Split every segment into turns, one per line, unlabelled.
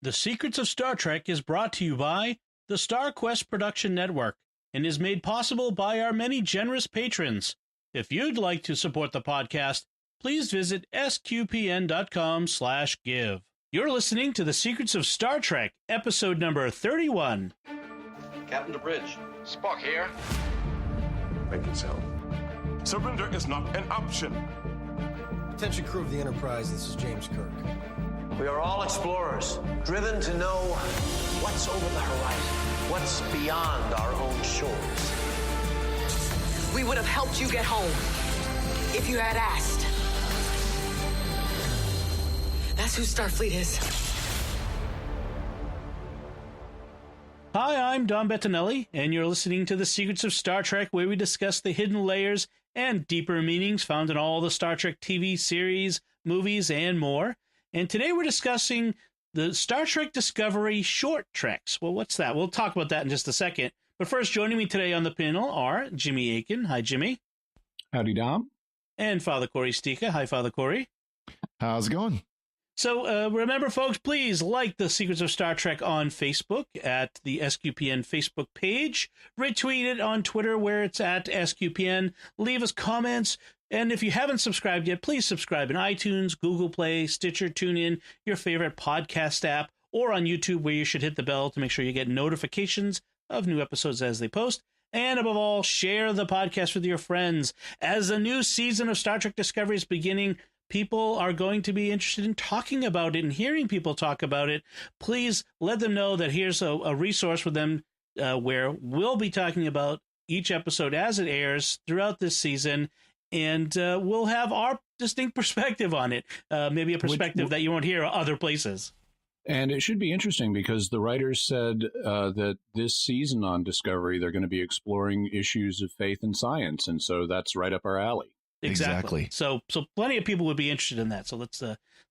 The Secrets of Star Trek is brought to you by the StarQuest Production Network and is made possible by our many generous patrons. If you'd like to support the podcast, please visit sqpn.com/give. You're listening to The Secrets of Star Trek, episode number 31.
Captain to bridge.
Spock here.
Make it so.
Surrender is not an option.
Attention crew of the Enterprise, this is James Kirk.
We are all explorers, driven to know what's over the horizon, what's beyond our own shores.
We would have helped you get home if you had asked. That's who Starfleet is.
Hi, I'm Dom Bettinelli, and you're listening to The Secrets of Star Trek, where we discuss the hidden layers and deeper meanings found in all the Star Trek TV series, movies, and more. And today we're discussing the Star Trek Discovery short treks. Well, what's that? We'll talk about that in just a second. But first, joining me today on the panel are Jimmy Aiken. Hi, Jimmy.
Howdy, Dom.
And Father Corey Stika. Hi, Father Corey.
How's it going?
So remember, folks, please like The Secrets of Star Trek on Facebook at the SQPN Facebook page. Retweet it on Twitter where it's at SQPN. Leave us comments. And if you haven't subscribed yet, please subscribe in iTunes, Google Play, Stitcher, TuneIn, your favorite podcast app, or on YouTube where you should hit the bell to make sure you get notifications of new episodes as they post. And above all, share the podcast with your friends. As a new season of Star Trek Discovery is beginning, people are going to be interested in talking about it and hearing people talk about it. Please let them know that here's a resource for them where we'll be talking about each episode as it airs throughout this season. And we'll have our distinct perspective on it, maybe a perspective that you won't hear other places.
And it should be interesting because the writers said that this season on Discovery, they're going to be exploring issues of faith and science. And so that's right up our alley.
Exactly. So plenty of people would be interested in that. So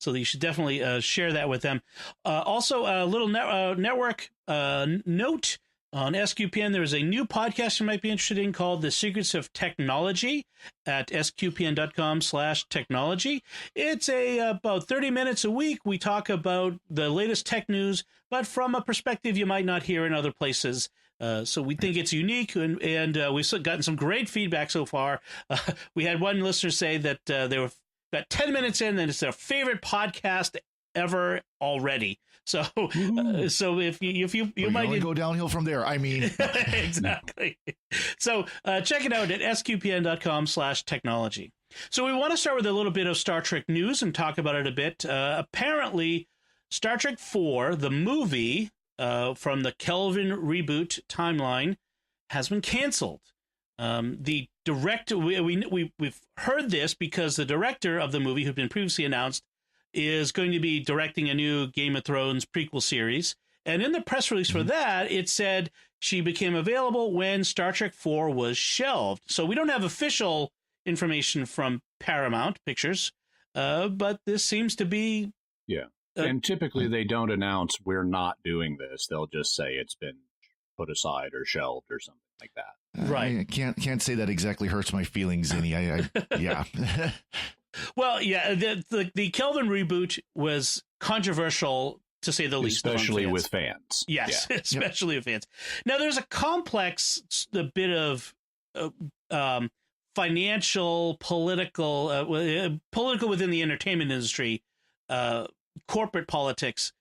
so you should definitely share that with them. Also, a little network note. On SQPN, there is a new podcast you might be interested in called The Secrets of Technology at sqpn.com/technology. It's about 30 minutes a week. We talk about the latest tech news, but from a perspective you might not hear in other places. So we think it's unique, and we've gotten some great feedback so far. We had one listener say that they were about 10 minutes in, and it's their favorite podcast ever already. So if you might
only go downhill from there. I mean,
exactly. So check it out at sqpn.com/technology. So we want to start with a little bit of Star Trek news and talk about it a bit. Apparently, Star Trek 4, the movie from the Kelvin reboot timeline, has been canceled. The director, we've heard this because the director of the movie, who'd been previously announced, is going to be directing a new Game of Thrones prequel series. And in the press release for that, it said she became available when Star Trek 4 was shelved. So we don't have official information from Paramount Pictures, but this seems to be...
Yeah. And typically they don't announce we're not doing this. They'll just say it's been put aside or shelved or something like that.
Right.
I can't say that exactly hurts my feelings any. Yeah.
Well, yeah, the Kelvin reboot was controversial, to say the least.
Especially with fans.
Yes,
yeah.
Especially with fans. Now, there's a complex bit of financial, political within the entertainment industry, corporate politics,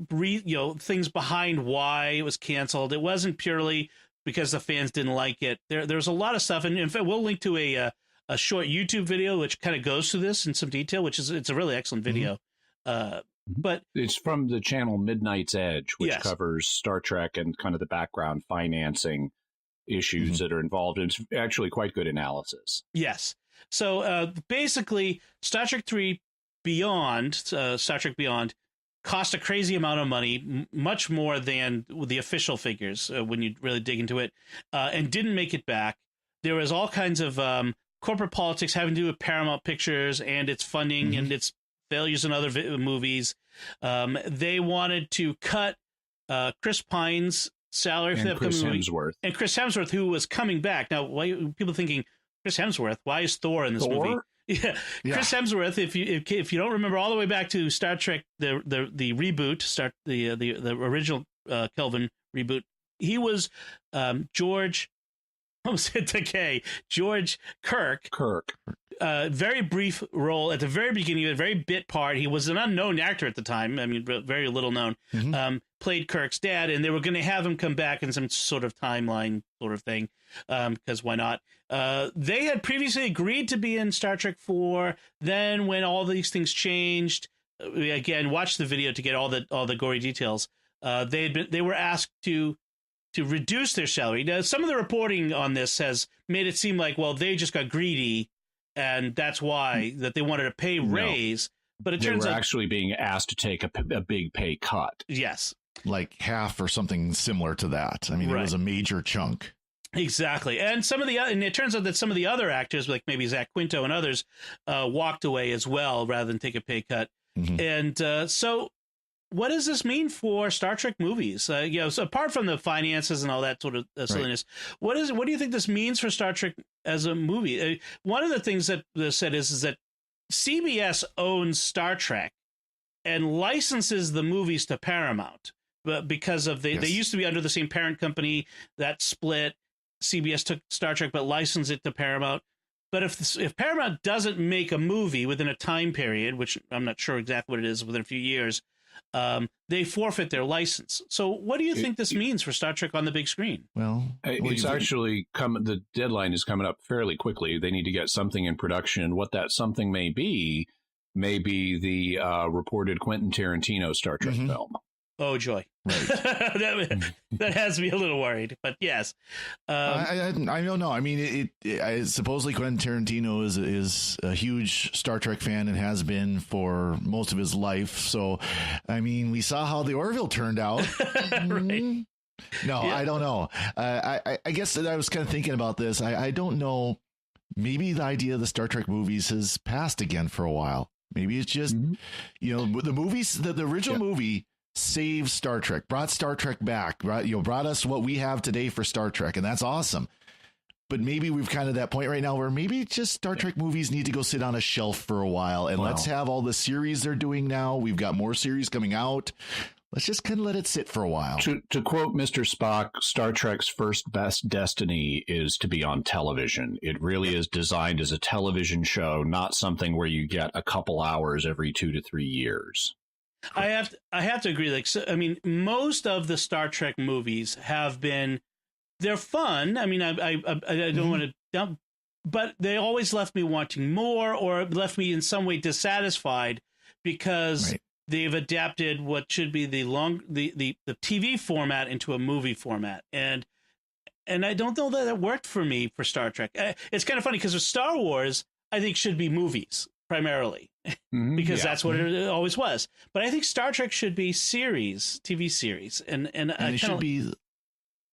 things behind why it was canceled. It wasn't purely because the fans didn't like it. There's a lot of stuff, and in fact, we'll link to a short YouTube video which kind of goes through this in some detail, it's a really excellent video. But
it's from the channel Midnight's Edge, which covers Star Trek and kind of the background financing issues that are involved. And it's actually quite good analysis.
Yes. So basically, Star Trek Beyond cost a crazy amount of money, much more than the official figures when you really dig into it, and didn't make it back. There was all kinds of corporate politics having to do with Paramount Pictures and its funding and its failures in other movies. They wanted to cut Chris Pine's salary for the upcoming movie. And Chris Hemsworth, who was coming back. Now, why people thinking Chris Hemsworth? Why is Thor in this movie? Yeah. Chris Hemsworth. If you don't remember all the way back to Star Trek, the reboot, the original Kelvin reboot, he was George. I almost hit the K. George Kirk. Very brief role at the very beginning, a very bit part. He was an unknown actor at the time. I mean, very little known. Played Kirk's dad, and they were going to have him come back in some sort of timeline sort of thing, because why not? They had previously agreed to be in Star Trek 4. Then, when all these things changed, again, watch the video to get all the gory details. They were asked to reduce their salary. Now, some of the reporting on this has made it seem like, well, they just got greedy, and that's why that they wanted a pay raise. But it turns out
actually being asked to take a big pay cut.
Yes,
like half or something similar to that. I mean, It was a major chunk.
Exactly, and it turns out that some of the other actors, like maybe Zach Quinto and others, walked away as well rather than take a pay cut. And so, what does this mean for Star Trek movies? So apart from the finances and all that sort of silliness, what do you think this means for Star Trek as a movie? One of the things that they said is that CBS owns Star Trek and licenses the movies to Paramount, but because of they used to be under the same parent company that split. CBS took Star Trek but licensed it to Paramount. But if Paramount doesn't make a movie within a time period, which I'm not sure exactly what it is, within a few years, they forfeit their license. So what do you think this means for Star Trek on the big screen?
Well, it's actually the deadline is coming up fairly quickly. They need to get something in production. What that something may be the reported Quentin Tarantino Star Trek film.
Oh, joy.
Right.
that has me a little worried, but yes.
I don't know. I mean, supposedly Quentin Tarantino is a huge Star Trek fan and has been for most of his life. So, I mean, we saw how the Orville turned out.
Right.
No, I don't know. I guess that I was kind of thinking about this. I don't know. Maybe the idea of the Star Trek movies has passed again for a while. Maybe it's just, the movies, the original movie saved Star Trek, brought Star Trek back, brought us what we have today for Star Trek. And that's awesome. But maybe we've kind of that point right now where maybe just Star Trek movies need to go sit on a shelf for a while. And let's have all the series they're doing now. We've got more series coming out. Let's just kind of let it sit for a while.
To quote Mr. Spock, Star Trek's first best destiny is to be on television. It really is designed as a television show, not something where you get a couple hours every 2 to 3 years.
I have to agree. I mean, most of the Star Trek movies they're fun. I mean, I don't want to dump, but they always left me wanting more, or left me in some way dissatisfied because they've adapted what should be the TV format into a movie format, and I don't know that it worked for me for Star Trek. It's kind of funny because Star Wars, I think, should be movies primarily. Because that's what it always was. But I think Star Trek should be TV series, and it should
be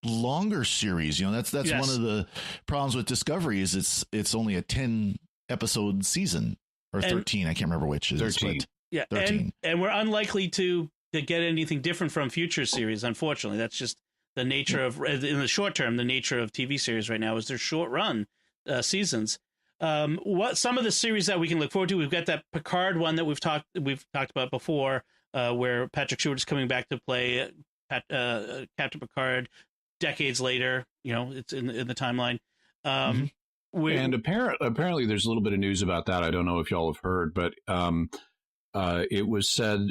longer series. That's one of the problems with Discovery is it's only a 10 episode season, or 13. I can't remember which is
13.
Yeah, 13. And we're unlikely to get anything different from future series. Unfortunately, that's just the nature of, in the short term, the nature of TV series right now is they're short run seasons. What some of the series that we can look forward to? We've got that Picard one that we've talked about before, where Patrick Stewart is coming back to play Captain Picard decades later. It's in the timeline.
And apparently, there's a little bit of news about that. I don't know if y'all have heard, but it was said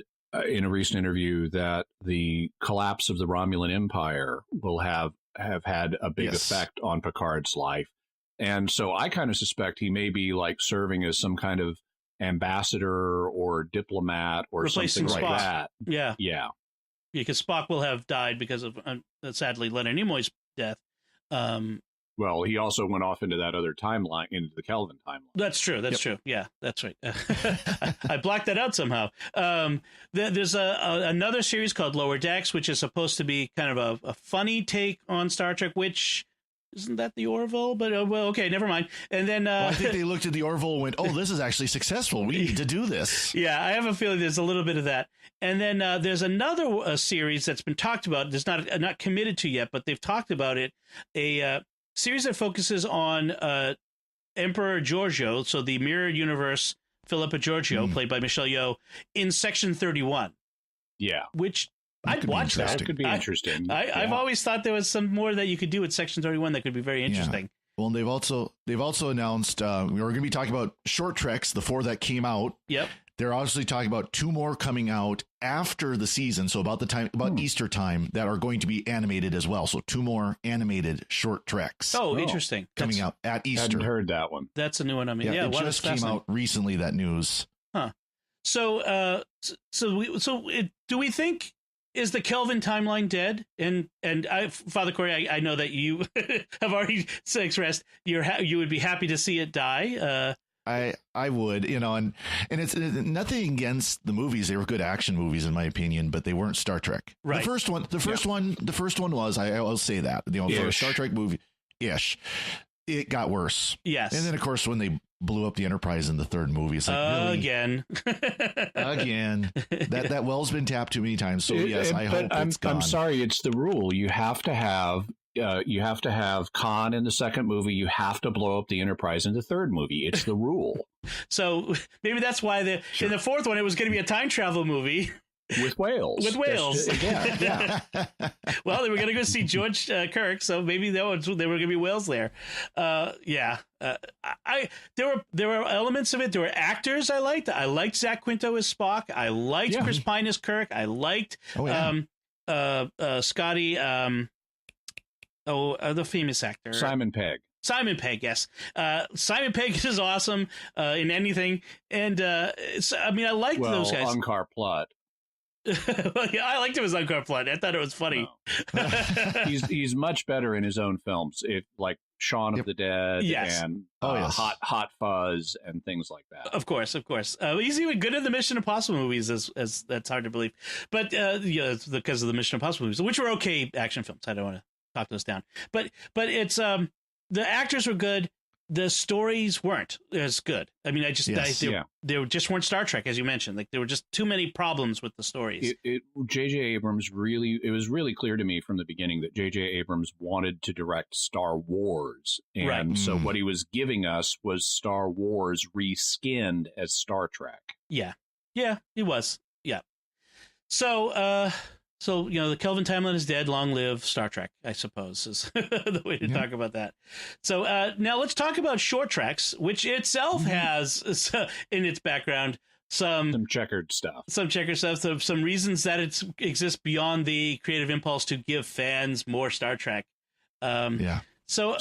in a recent interview that the collapse of the Romulan Empire will have had a big effect on Picard's life. And so I kind of suspect he may be like serving as some kind of ambassador or diplomat or
replacing
something
Spock.
like that.
Yeah. Because Spock will have died because of, sadly, Leonard Nimoy's death.
Well, he also went off into that other timeline, into the Kelvin timeline.
That's true. True. Yeah, that's right. I blocked that out somehow. There's another series called Lower Decks, which is supposed to be kind of a funny take on Star Trek, which... Isn't that the Orville? But okay, never mind. And then
I think they looked at the Orville and went, "Oh, this is actually successful. We need to do this."
Yeah, I have a feeling there's a little bit of that. And then there's another series that's been talked about. There's not committed to yet, but they've talked about it. A series that focuses on Emperor Giorgio, so the mirror universe Philippa Giorgio, played by Michelle Yeoh, in Section 31.
Yeah.
Which I'd watch that.
That could be interesting.
I've always thought there was some more that you could do with Section 31 that could be very interesting.
Well, they've also announced we're going to be talking about short treks, the 4 that came out.
Yep.
They're obviously talking about 2 more coming out after the season, so about Easter time, that are going to be animated as well. So 2 more animated short treks.
Oh, interesting.
Coming out at Easter.
Hadn't heard that one.
That's a new one. I mean,
it just came out recently, that news.
Huh. So, do we think, is the Kelvin timeline dead? And Father Corey, I know that you have already expressed you would be happy to see it die.
I would, and it's nothing against the movies. They were good action movies in my opinion, but they weren't Star Trek.
Right.
The first one was, I'll say that, for a Star Trek movie ish, it got worse.
Yes.
And then of course, when they blew up the Enterprise in the 3rd movie, it's like, really?
Again,
that well's been tapped too many times. So yes, I hope it's gone.
I'm sorry. It's the rule. You have to have Khan in the 2nd movie. You have to blow up the Enterprise in the 3rd movie. It's the rule.
So maybe that's why in the 4th one, it was going to be a time travel movie.
With whales.
Yeah.
Well, they were going to go see George Kirk, so maybe there were going to be whales there. There were elements of it. There were actors I liked. I liked Zach Quinto as Spock. I liked Chris Pine as Kirk. I liked Scotty. The famous actor
Simon Pegg.
Simon Pegg, yes. Simon Pegg is awesome in anything, and I liked those guys.
Unkar Plutt.
I liked him as Unkar Plutt. I thought it was funny.
No. he's much better in his own films, like Shaun of the Dead and Hot Fuzz and things like that.
Of course. He's even good in the Mission Impossible movies, as that's hard to believe. But it's because of the Mission Impossible movies, which were okay action films. I don't want to talk those down, but it's the actors were good. The stories weren't as good. I mean, they just weren't Star Trek, as you mentioned. Like, there were just too many problems with the stories.
J.J. Abrams it was really clear to me from the beginning that J.J. Abrams wanted to direct Star Wars. And so what he was giving us was Star Wars reskinned as Star Trek.
Yeah, he was. Yeah. So, the Kelvin timeline is dead. Long live Star Trek, I suppose, is the way to talk about that. So now let's talk about short treks, which itself has in its background some
checkered stuff,
some reasons that it exists beyond the creative impulse to give fans more Star Trek. So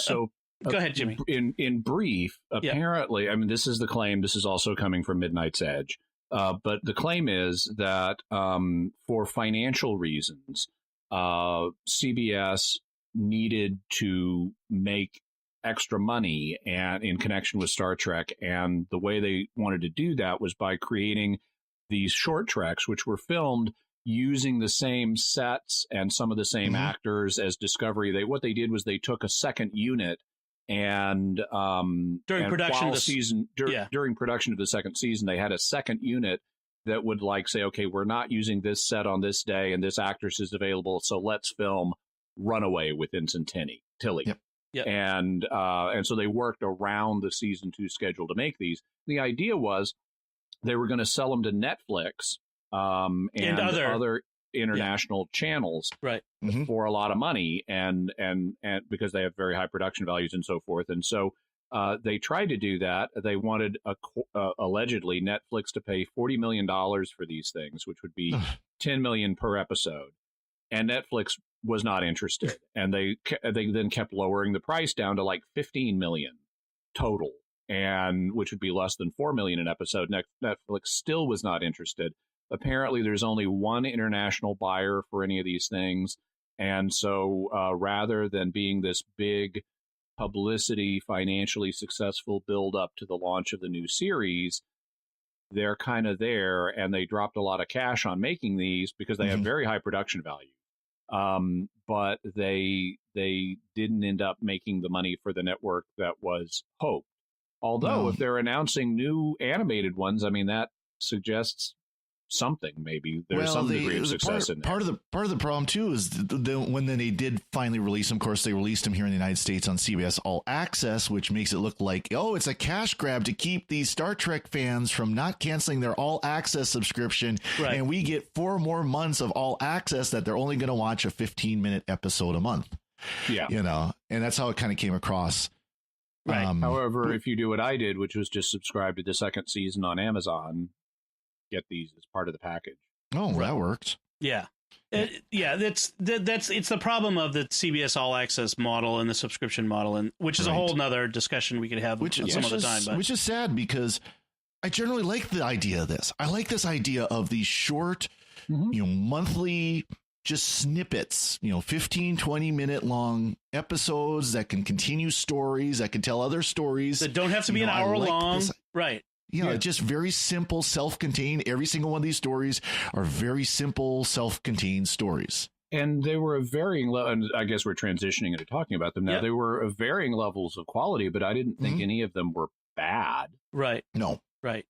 go ahead, Jimmy.
In brief, apparently, I mean, this is the claim. This is also coming from Midnight's Edge. But the claim is that for financial reasons, CBS needed to make extra money and in connection with Star Trek. And the way they wanted to do that was by creating these short treks, which were filmed using the same sets and some of the same actors as Discovery. What they did was they took a second unit and during production of the second season, they had a second unit that would say, okay, we're not using this set on this day and this actress is available, so let's film Runaway with Vincent Tilly.
Yep.
And so they worked around the season 2 schedule to make these. The idea was they were going to sell them to Netflix and other international channels,
right,
for a lot of money, and because they have very high production values and so forth. And so they tried to do that. They wanted allegedly Netflix to pay $40 million for these things, which would be $10 million per episode. And Netflix was not interested, and they then kept lowering the price down to $15 million total, and which would be less than $4 million an episode. Netflix still was not interested. Apparently, there's only one international buyer for any of these things. And so rather than being this big publicity, financially successful build up to the launch of the new series, they're kind of there, and they dropped a lot of cash on making these because they have very high production value. But they didn't end up making the money for the network that was hoped. Although if they're announcing new animated ones, I mean, that suggests something. Maybe there's some degree of success in there.
Part of the problem too is when they did finally release him. Of course, they released him here in the United States on CBS All Access, which makes it look like it's a cash grab to keep these Star Trek fans from not canceling their All Access subscription,
right.
And we get 4 more months of All Access that they're only going to watch a 15-minute episode a month.
Yeah,
and that's how it kind of came across.
Right.
However, if you do what I did, which was just subscribe to the second season on Amazon, get these as part of the package.
Oh, that worked.
Yeah. It's the problem of the CBS All Access model and the subscription model, and which is a whole nother discussion we could have some other time. But.
Which is sad because I generally like the idea of this. I like this idea of these short, monthly just snippets, 15, 20-minute long episodes that can continue stories, that can tell other stories.
That don't have to be an hour long. Right.
Just very simple, self-contained. Every single one of these stories are very simple, self-contained stories.
And they were of varying and I guess we're transitioning into talking about them now. Yep. They were of varying levels of quality, but I didn't think any of them were bad.
Right.
No.
Right.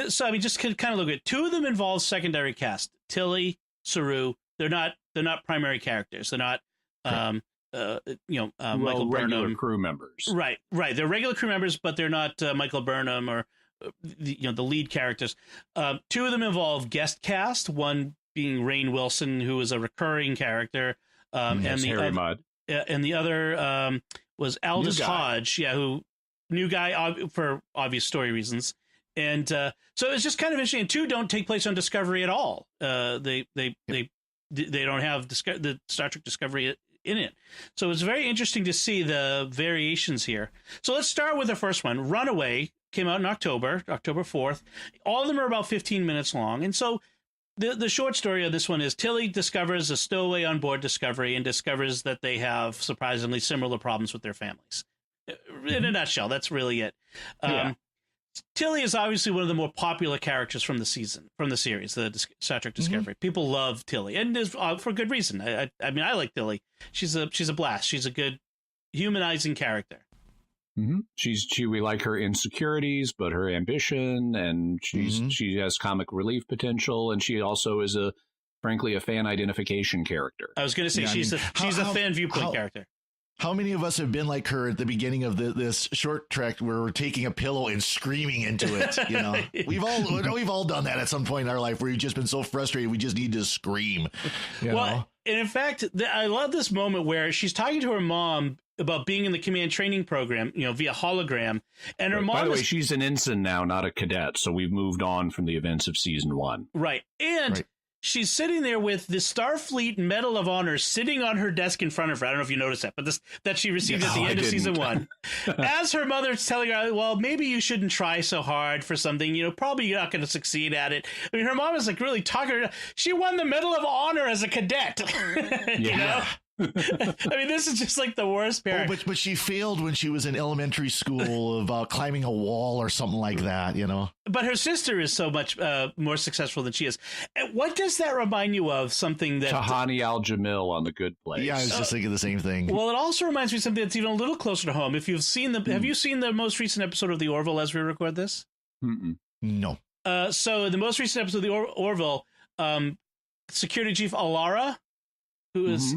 So, I mean, just kind of look at 2 of them involve secondary cast. Tilly, Saru. They're not primary characters. They're not, Michael
regular
Burnham.
Crew members.
Right. They're regular crew members, but they're not Michael Burnham or the lead characters. 2 of them involve guest cast. One being Rainn Wilson, who is a recurring character, and the
Harry Mudd.
And the other was Aldous Hodge, who new guy for obvious story reasons. And so it's just kind of interesting. And 2 don't take place on Discovery at all. They don't have the Star Trek Discovery in it. So it's very interesting to see the variations here. So let's start with the first one. Runaway came out in October 4th. All of them are about 15 minutes long. And so the short story of this one is Tilly discovers a stowaway on board Discovery and discovers that they have surprisingly similar problems with their families. In a nutshell, that's really it. Tilly is obviously one of the more popular characters from the series, the Star Trek Discovery. People love Tilly, and for good reason. I mean, I like Tilly. She's a blast. She's a good humanizing character.
Mm-hmm. We like her insecurities, but her ambition, and she has comic relief potential, and she also is frankly a fan identification character.
I was going to say she's a fan viewpoint character.
How many of us have been like her at the beginning of this short trek where we're taking a pillow and screaming into it? We've all done that at some point in our life where we've just been so frustrated we just need to scream.
And in fact, I love this moment where she's talking to her mom about being in the command training program, via hologram, and her mom.
By the way, she's an ensign now, not a cadet, so we've moved on from the events of season 1.
Right, and. She's sitting there with the Starfleet Medal of Honor sitting on her desk in front of her. I don't know if you noticed that, but that she received at the end of season 1. As her mother's telling her, well, maybe you shouldn't try so hard for something. Probably you're not going to succeed at it. I mean, her mom is like really talking to her. She won the Medal of Honor as a cadet. You know? I mean, this is just like the worst parent.
But she failed when she was in elementary school about climbing a wall or something like that,
But her sister is so much more successful than she is. And what does that remind you of? Something that
Tahani Al-Jamil on The Good Place.
Yeah, I was just thinking the same thing.
Well, it also reminds me of something that's even a little closer to home. If you've seen have you seen the most recent episode of The Orville as we record this?
No.
So the most recent episode of The Orville, Security Chief Alara, whose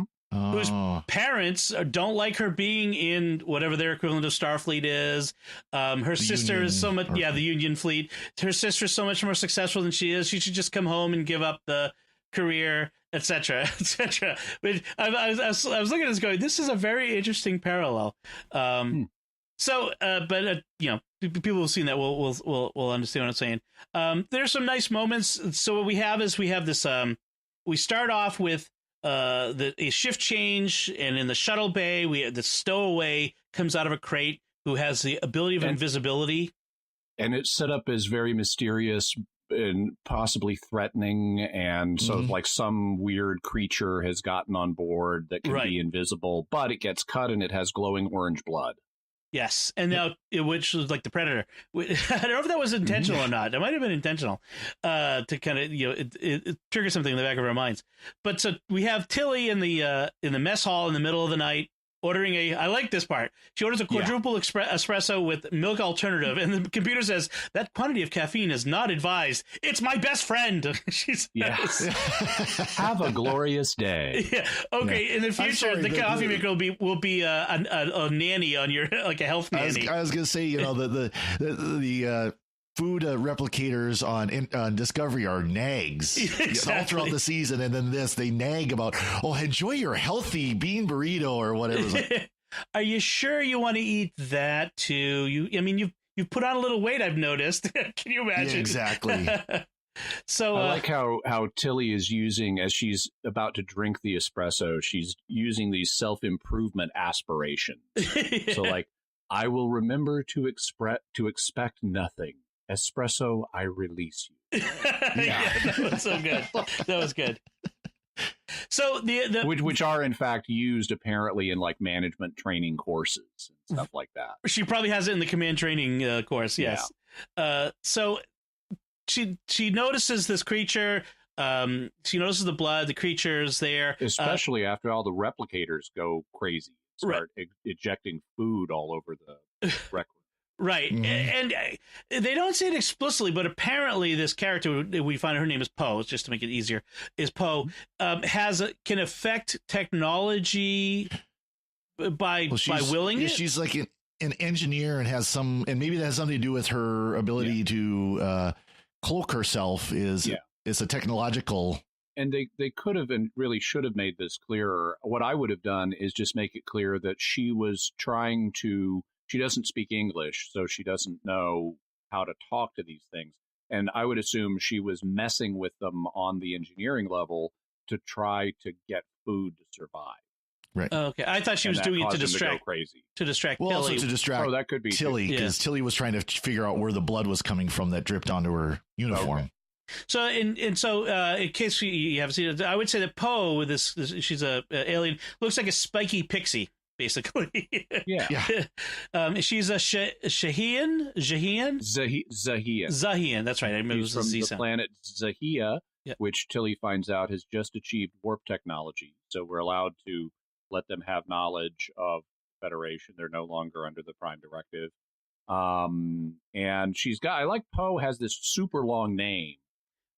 parents don't like her being in whatever their equivalent of Starfleet is. Her sister is so much, the Union Fleet. Her sister is so much more successful than she is. She should just come home and give up the career, etc., etc. But I was looking at this going, this is a very interesting parallel. So, but people who've seen that will understand what I'm saying. There's some nice moments. So what we have this. We start off with a shift change, and in the shuttle bay, the stowaway comes out of a crate who has the ability of invisibility,
and it's set up as very mysterious and possibly threatening, and so like some weird creature has gotten on board that can be invisible, but it gets cut and it has glowing orange blood.
Yes, and now which was like the Predator. I don't know if that was intentional or not. It might have been intentional to kind of it trigger something in the back of our minds. But so we have Tilly in the mess hall in the middle of the night, ordering I like this part. She orders a quadruple espresso with milk alternative, and the computer says that quantity of caffeine is not advised. It's my best friend. She says.
Yes. Have a glorious day.
Yeah. Okay. Yeah. In the future, the coffee maker will be a nanny on your, like a health nanny.
I was going to say, the food replicators on Discovery are nags.
Exactly.
All throughout the season, and then they nag about, enjoy your healthy bean burrito or whatever.
Are you sure you want to eat that too? You've put on a little weight, I've noticed. Can you imagine?
Yeah, exactly.
So
I like how Tilly is using, as she's about to drink the espresso, she's using these self-improvement aspirations. So like, I will remember to expect nothing. Espresso, I release you.
Yeah, that was so good. That was good. So the
which are in fact used apparently in like management training courses and stuff like that.
She probably has it in the command training course. Yes. Yeah. So she notices this creature. She notices the blood. The creature's there,
especially after all the replicators go crazy, start ejecting food all over the record.
Right. Mm-hmm. And they don't say it explicitly, but apparently this character, we find her name is Poe, just to make it easier, is Poe, can affect technology by willing it.
She's like an engineer and maybe that has something to do with her ability to cloak herself is a technological.
And they could have and really should have made this clearer. What I would have done is just make it clear that she was trying to. She doesn't speak English, so she doesn't know how to talk to these things. And I would assume she was messing with them on the engineering level to try to get food to survive.
Right.
Okay. I thought she was doing it to distract
Tilly.
Also
to distract
that could be
Tilly, because Tilly was trying to figure out where the blood was coming from that dripped onto her uniform. Okay.
So in case you haven't seen it, I would say that Poe, she's a alien, looks like a spiky pixie. Basically,
yeah.
She's a Zahian. Zahian. That's right. I remember
She's from the planet Zahia, which Tilly finds out has just achieved warp technology. So we're allowed to let them have knowledge of Federation. They're no longer under the Prime Directive. And I like Poe has this super long name.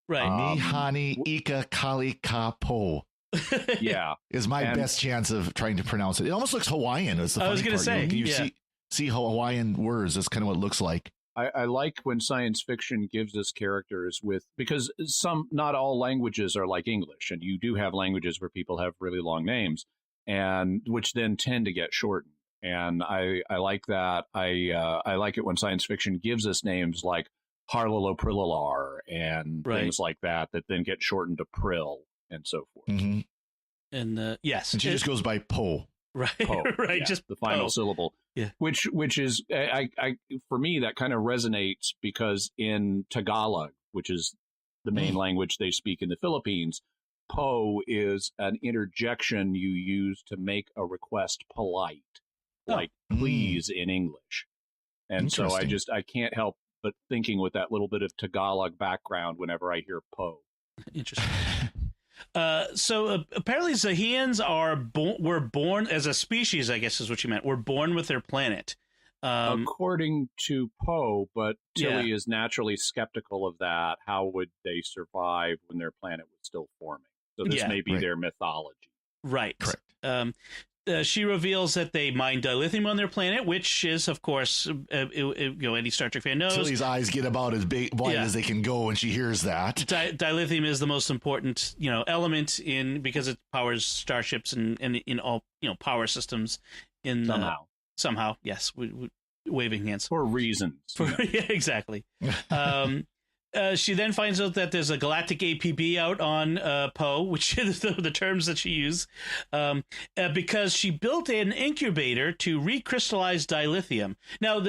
Right.
Mihani Ika Kali Ka Po.
Yeah,
is my best chance of trying to pronounce it. It almost looks Hawaiian. It's the funny
I was going to say,
you see Hawaiian words. That's kind of what it looks like.
I like when science fiction gives us characters because not all languages are like English, and you do have languages where people have really long names, and which then tend to get shortened. And I like that. I like it when science fiction gives us names like Harlaloprilar and things like that then get shortened to Prill. And so forth.
Mm-hmm.
And yes.
And she just goes by Poe.
Right.
Poe,
right.
Yeah,
Just
the final
Poe.
syllable.
Yeah.
Which is, for me, that kind of resonates because in Tagalog, which is the main language they speak in the Philippines, Poe is an interjection you use to make a request polite, like please in English. And so I can't help but thinking with that little bit of Tagalog background whenever I hear Poe.
Interesting. So apparently Zahians were born as a species, I guess is what you meant. We're born with their planet.
According to Poe, but Tilly is naturally skeptical of that. How would they survive when their planet was still forming? So this may be their mythology.
Right.
Correct.
She reveals that they mine dilithium on their planet, which is, of course, any Star Trek fan knows.
Tilly's eyes get about as wide as they can go when she hears that.
Dilithium is the most important, element because it powers starships and in all, power systems. Somehow, yes, waving hands
for reasons.
Yeah, exactly. She then finds out that there's a galactic APB out on Poe, which is the terms that she used, because she built an incubator to recrystallize dilithium. Now,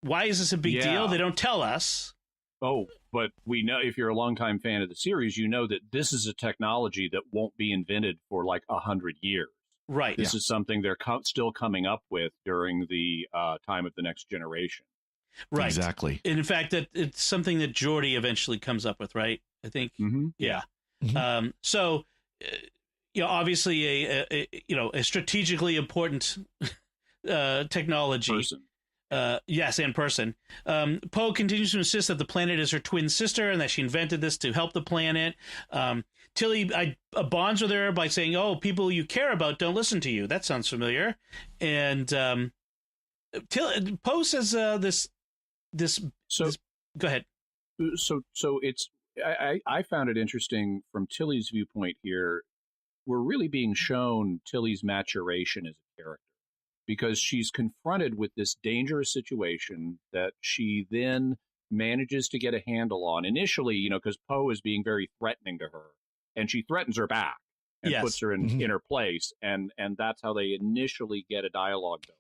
why is this a big deal? They don't tell us.
Oh, but we know, if you're a longtime fan of the series, you know that this is a technology that won't be invented for like 100 years.
Right.
This is something they're still coming up with during the time of the Next Generation.
Right.
Exactly.
And in fact, that it's something that Geordi eventually comes up with, right? I think.
Mm-hmm.
Yeah.
Mm-hmm.
So, obviously a strategically important technology.
Person.
Yes, in person. Poe continues to insist that the planet is her twin sister and that she invented this to help the planet. Tilly bonds with her by saying, "Oh, people you care about don't listen to you." That sounds familiar. And Poe says this. Go ahead.
So it's I found it interesting from Tilly's viewpoint here. We're really being shown Tilly's maturation as a character, because she's confronted with this dangerous situation that she then manages to get a handle on. Initially, because Poe is being very threatening to her, and she threatens her back and puts her in her place, and that's how they initially get a dialogue going.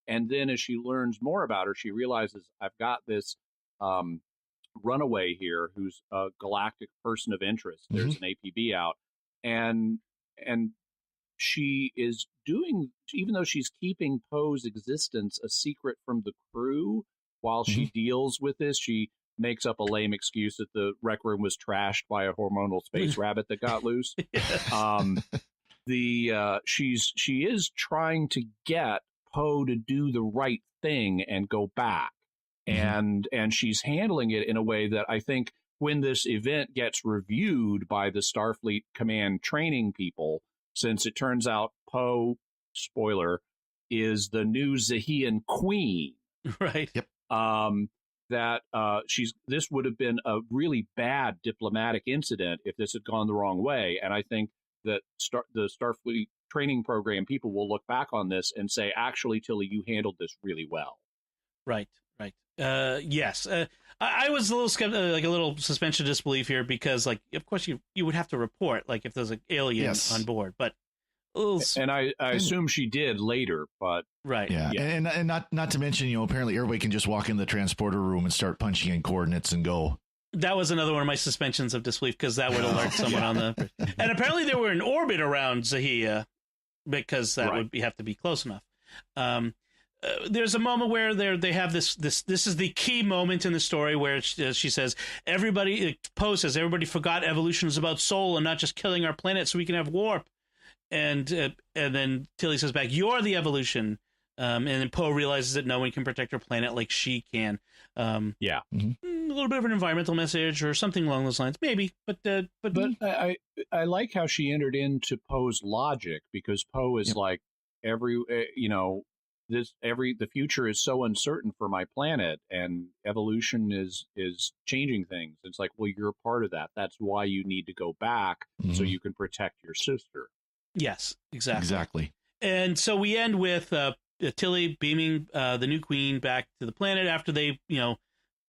And then as she learns more about her, she realizes, I've got this runaway here who's a galactic person of interest. There's an APB out, and she is doing, even though she's keeping Poe's existence a secret from the crew while she deals with this, she makes up a lame excuse that the rec room was trashed by a hormonal space rabbit that got loose. She is trying to get Poe to do the right thing and go back. And she's handling it in a way that I think when this event gets reviewed by the Starfleet Command training people, since it turns out Poe, spoiler, is the new Zahian queen.
Right.
Yep.
This would have been a really bad diplomatic incident if this had gone the wrong way. And I think that the Starfleet training program people will look back on this and say, actually, Tilly, you handled this really well.
Right. Yes. I was a little a little suspension of disbelief here because, of course, you would have to report, if there's an alien on board, but.
And I assume she did later, but
right.
Yeah. And not to mention, apparently everybody can just walk in the transporter room and start punching in coordinates and go.
That was another one of my suspensions of disbelief because that would alert someone on the. And apparently they were in orbit around Zahia because that would have to be close enough. There's a moment where they have this is the key moment in the story where she says Poe says everybody forgot evolution is about soul and not just killing our planet so we can have warp. And then Tilly says back, "You're the evolution," and then Poe realizes that no one can protect her planet like she can. A little bit of an environmental message or something along those lines, maybe. But
I like how she entered into Poe's logic, because Poe is like the future is so uncertain for my planet, and evolution is changing things. It's like, well, you're a part of that. That's why you need to go back so you can protect your sister.
Yes, exactly.
Exactly.
And so we end with Tilly beaming the new queen back to the planet after they,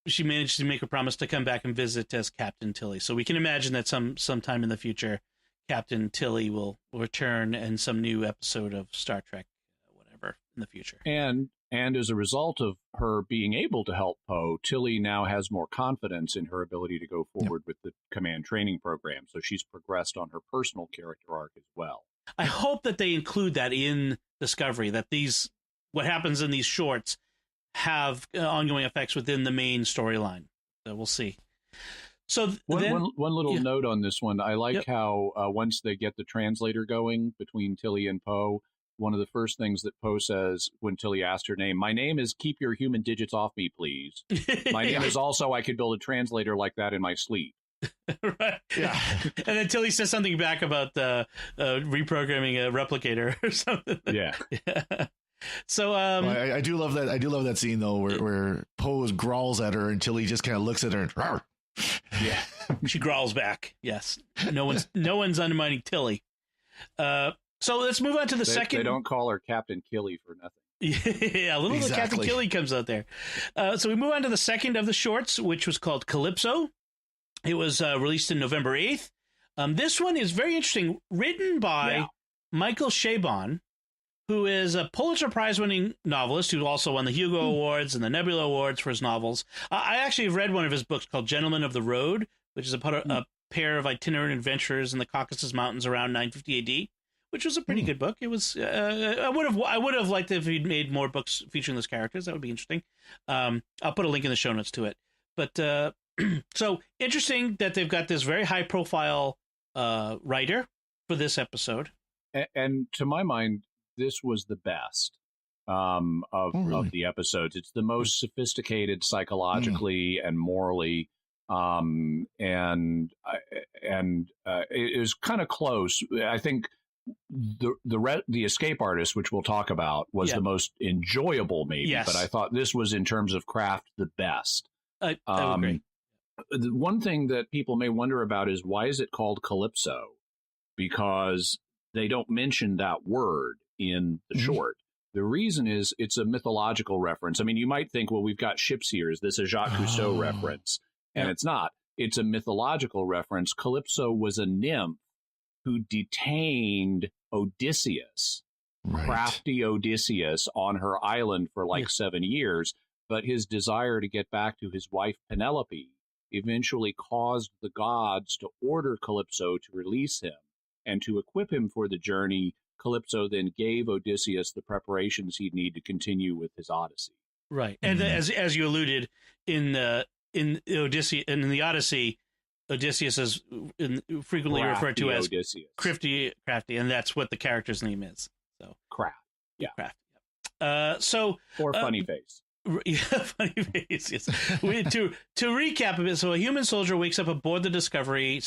she managed to make a promise to come back and visit as Captain Tilly. So we can imagine that sometime in the future, Captain Tilly will return in some new episode of Star Trek, whatever, in the future.
And as a result of her being able to help Poe, Tilly now has more confidence in her ability to go forward with the command training program. So she's progressed on her personal character arc as well.
I hope that they include that in Discovery, that what happens in these shorts have ongoing effects within the main storyline. So we'll see. So
one little note on this one. I like how once they get the translator going between Tilly and Poe, one of the first things that Poe says when Tilly asked her name, "My name is keep your human digits off me, please. My name is also I could build a translator like that in my sleep."
Right. Yeah. And then Tilly says something back about reprogramming a replicator or something.
Yeah.
So
I do love that. I do love that scene though, where Poe growls at her and Tilly just kind of looks at her and rawr.
Yeah, she growls back. Yes, no one's undermining Tilly. So let's move on to the second.
They don't call her Captain Killy for nothing.
Yeah, a little bit of Captain Killy comes out there. So we move on to the second of the shorts, which was called Calypso. It was released in November 8th. This one is very interesting, written by Michael Chabon, who is a Pulitzer Prize-winning novelist who also won the Hugo Awards and the Nebula Awards for his novels. I actually read one of his books called Gentlemen of the Road, which is a pair of itinerant adventurers in the Caucasus Mountains around 950 AD, which was a pretty good book. It was I would have liked it if he'd made more books featuring those characters. That would be interesting. I'll put a link in the show notes to it. But so interesting that they've got this very high-profile writer for this episode.
And to my mind, this was the best of the episodes. It's the most sophisticated psychologically and morally, and it was kind of close. I think the Escape Artist, which we'll talk about, was the most enjoyable, maybe.
Yes.
But I thought this was, in terms of craft, the best.
I agree.
The one thing that people may wonder about is, why is it called Calypso? Because they don't mention that word in the short. The reason is it's a mythological reference. I mean, you might think, well, we've got ships here. Is this a Jacques Cousteau reference? And it's not. It's a mythological reference. Calypso was a nymph who detained Odysseus, crafty Odysseus, on her island for like 7 years. But his desire to get back to his wife Penelope eventually caused the gods to order Calypso to release him. And to equip him for the journey, Calypso then gave Odysseus the preparations he'd need to continue with his Odyssey.
Right. And as you alluded, in the Odyssey, Odysseus is frequently referred to as
Odysseus.
crafty, and that's what the character's name is. So
Craft. Yeah.
Craft. Or
funny face.
Yeah, funny face. Yes. To recap a bit, so a human soldier wakes up aboard the Discovery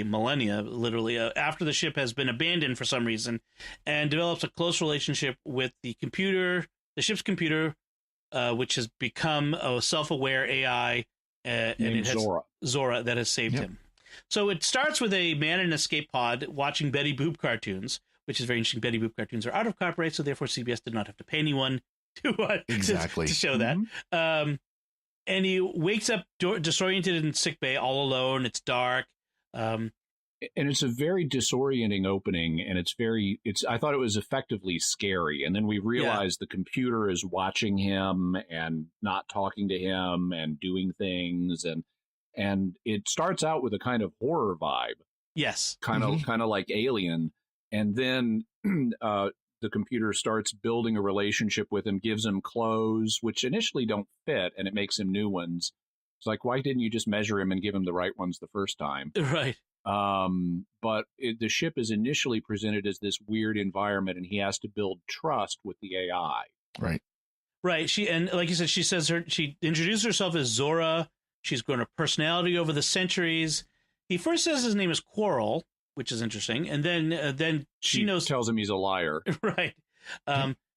millennia, literally, after the ship has been abandoned for some reason, and develops a close relationship with the ship's computer, which has become a self-aware AI, and it has Zora that has saved him. So it starts with a man in an escape pod watching Betty Boop cartoons, which is very interesting. Betty Boop cartoons are out of copyright, so therefore CBS did not have to pay anyone to show that. And he wakes up disoriented in sickbay, all alone. It's dark.
And it's a very disorienting opening, and I thought it was effectively scary. And then we realize the computer is watching him and not talking to him and doing things, and it starts out with a kind of horror vibe.
Yes.
Kind of like Alien. And then the computer starts building a relationship with him, gives him clothes, which initially don't fit, and it makes him new ones. It's like, why didn't you just measure him and give him the right ones the first time?
Right.
But the ship is initially presented as this weird environment, and he has to build trust with the AI.
Right. And like you said, she introduced herself as Zora. She's grown a personality over the centuries. He first says his name is Quarrel, which is interesting, and then she tells
him he's a liar.
Right.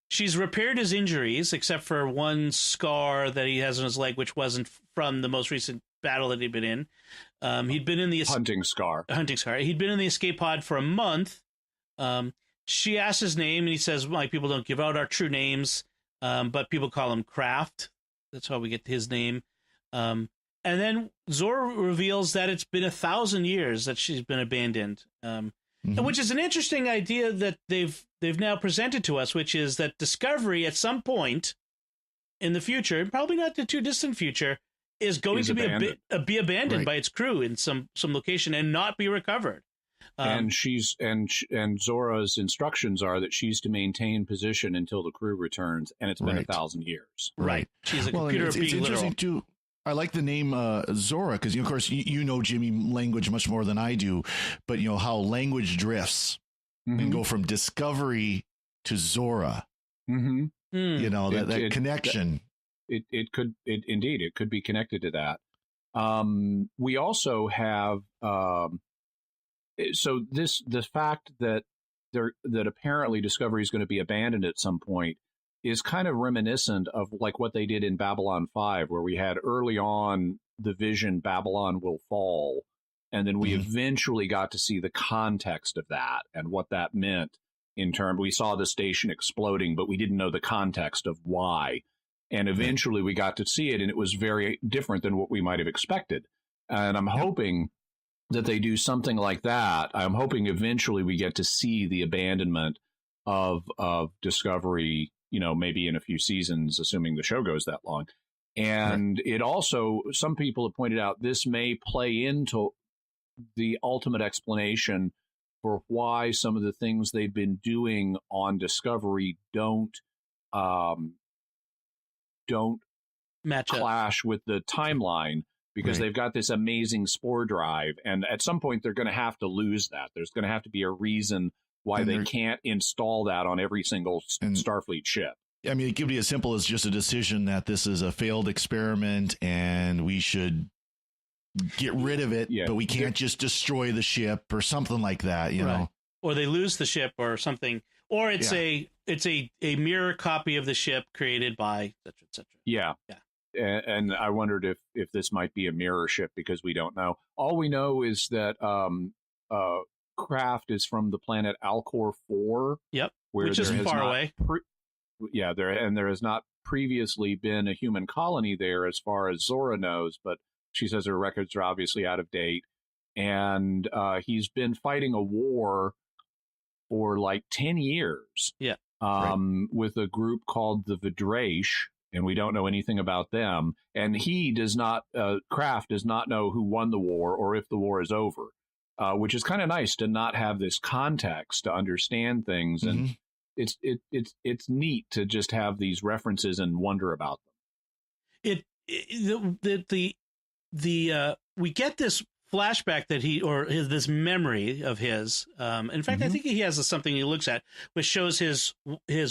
She's repaired his injuries, except for one scar that he has on his leg, which wasn't from the most recent battle that he'd been in. He'd been in the
hunting scar.
He'd been in the escape pod for a month. She asks his name, and he says, "My people don't give out our true names, but people call him Craft." That's how we get his name. And then Zora reveals that it's been 1,000 years that she's been abandoned, which is an interesting idea that they've now presented to us, which is that Discovery at some point in the future, probably not the too distant future, is going to be abandoned by its crew in some location and not be recovered.
And Zora's instructions are that she's to maintain position until the crew returns, and it's been 1,000 years.
Right. She's a computer being literal.
Too. I like the name Zora because, of course, you know Jimmy language much more than I do, but you know how language drifts and go from Discovery to Zora. You know that connection.
It could be connected to that. We also have the fact that apparently Discovery is going to be abandoned at some point is kind of reminiscent of like what they did in Babylon 5, where we had early on the vision Babylon will fall, and then we eventually got to see the context of that and what that meant in terms. We saw the station exploding, but we didn't know the context of why. And eventually we got to see it, and it was very different than what we might have expected. And I'm hoping that they do something like that. I'm hoping eventually we get to see the abandonment of Discovery, you know, maybe in a few seasons, assuming the show goes that long. And it also, some people have pointed out, this may play into the ultimate explanation for why some of the things they've been doing on Discovery don't
match
clash
up
with the timeline. because
Right.
they've got this amazing spore drive. And at some point, they're going to have to lose that. There's going to have to be a reason why
And
they
they're-
can't install that on every single
And-
Starfleet ship.
I mean, it could be as simple as just a decision that this is a failed experiment and we should get rid of it,
Yeah.
but we can't just destroy the ship or something like that, you
Right.
know?
Or they lose the ship or something, or it's a mirror copy of the ship created by et cetera, et cetera.
Yeah.
Yeah.
And I wondered if this might be a mirror ship, because we don't know. All we know is that Craft is from the planet Alcor 4.
Yep.
Where
Which
there
isn't
has
far
not
away.
There has not previously been a human colony there, as far as Zora knows. But she says her records are obviously out of date, and he's been fighting a war for like 10 years.
Yeah.
With a group called the Vidraish, and we don't know anything about them. And he does not, Craft does not know who won the war or if the war is over, which is kind of nice to not have this context to understand things. And it's neat to just have these references and wonder about them.
We get this flashback that this memory of his. In fact, I think he has something he looks at, which shows his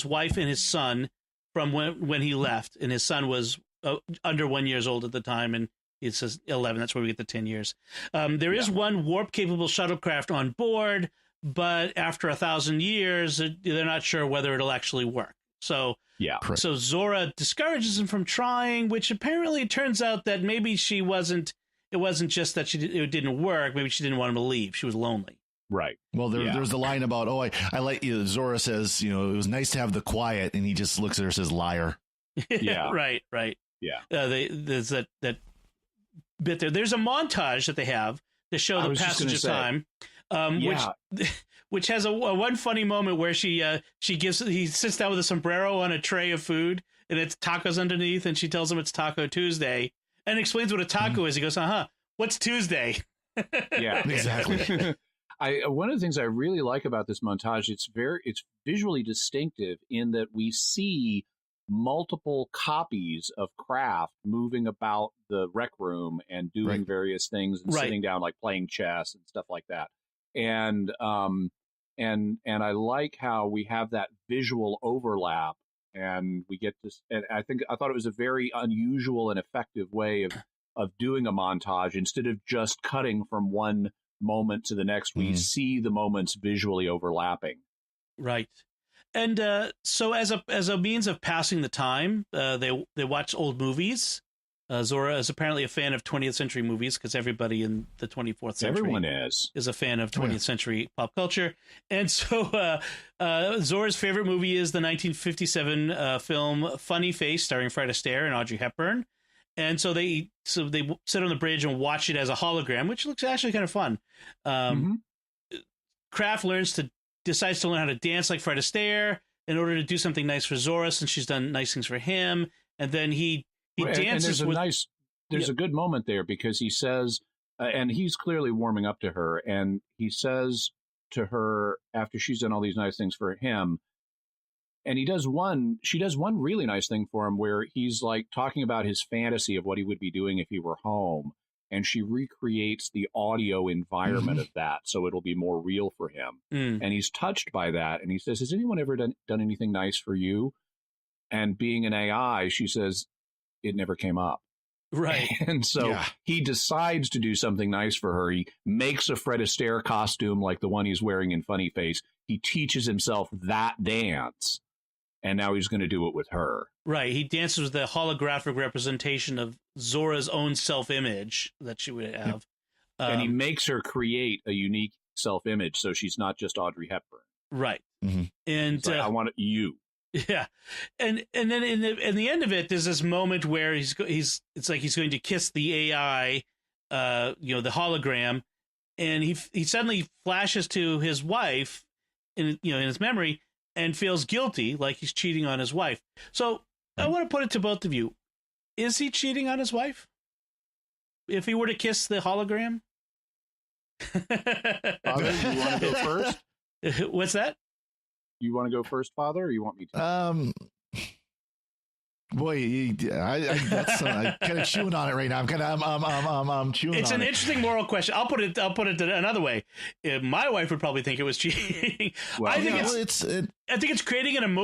wife and his son from when he left, and his son was under 1 year old at the time, and it says 11. That's where we get the 10 years. There is one warp-capable shuttlecraft on board, but after 1,000 years, they're not sure whether it'll actually work. So
Yeah.
So Zora discourages him from trying, which apparently it turns out that maybe she wasn't. It wasn't just that it didn't work. Maybe she didn't want him to leave. She was lonely.
Right.
Well, there's the line about, I like you. Zora says, it was nice to have the quiet, and he just looks at her and says, liar.
Yeah.
Right.
Yeah.
There's that bit there. There's a montage that they have to show the passage of time, which has a one funny moment where he sits down with a sombrero on a tray of food, and it's tacos underneath, and she tells him it's Taco Tuesday, and explains what a taco is. He goes, what's Tuesday?
Yeah,
exactly.
One of the things I really like about this montage, it's visually distinctive in that we see multiple copies of Craft moving about the rec room and doing various things and sitting down, like playing chess and stuff like that. And I like how we have that visual overlap, and we get this. And I thought it was a very unusual and effective way of doing a montage. Instead of just cutting from one moment to the next, we see the moments visually overlapping.
Right. And so as a means of passing the time, they watch old movies. Zora is apparently a fan of 20th century movies, because everybody in the 24th century
Everyone is
a fan of 20th century pop culture. And so Zora's favorite movie is the 1957 film Funny Face, starring Fred Astaire and Audrey Hepburn. And so they sit on the bridge and watch it as a hologram, which looks actually kind of fun. Craft decides to learn how to dance like Fred Astaire in order to do something nice for Zora, since she's done nice things for him. And then he dances
and
with...
There's a good moment there, because he says, and he's clearly warming up to her, and he says to her after she's done all these nice things for him, and she does one really nice thing for him, where he's like talking about his fantasy of what he would be doing if he were home, and she recreates the audio environment of that, so it'll be more real for him. And he's touched by that, and he says, has anyone ever done anything nice for you? And being an AI, she says, it never came up.
Right.
And so he decides to do something nice for her. He makes a Fred Astaire costume like the one he's wearing in Funny Face. He teaches himself that dance, and now he's going to do it with her.
Right. He dances with the holographic representation of Zora's own self-image that she would have.
And he makes her create a unique self-image, so she's not just Audrey Hepburn.
Right. And
like, I want you.
Yeah. And then in the end of it, there's this moment where it's like he's going to kiss the AI, the hologram, and he suddenly flashes to his wife in his memory and feels guilty, like he's cheating on his wife. So I want to put it to both of you. Is he cheating on his wife? If he were to kiss the hologram?
Father, you want to go first?
What's that?
You want to go first, Father, or you want me to?
Boy, that's I'm kind of chewing on it right now. I'm chewing on it.
It's an interesting moral question. I'll put it another way. My wife would probably think it was cheating.
Well,
I think it's creating an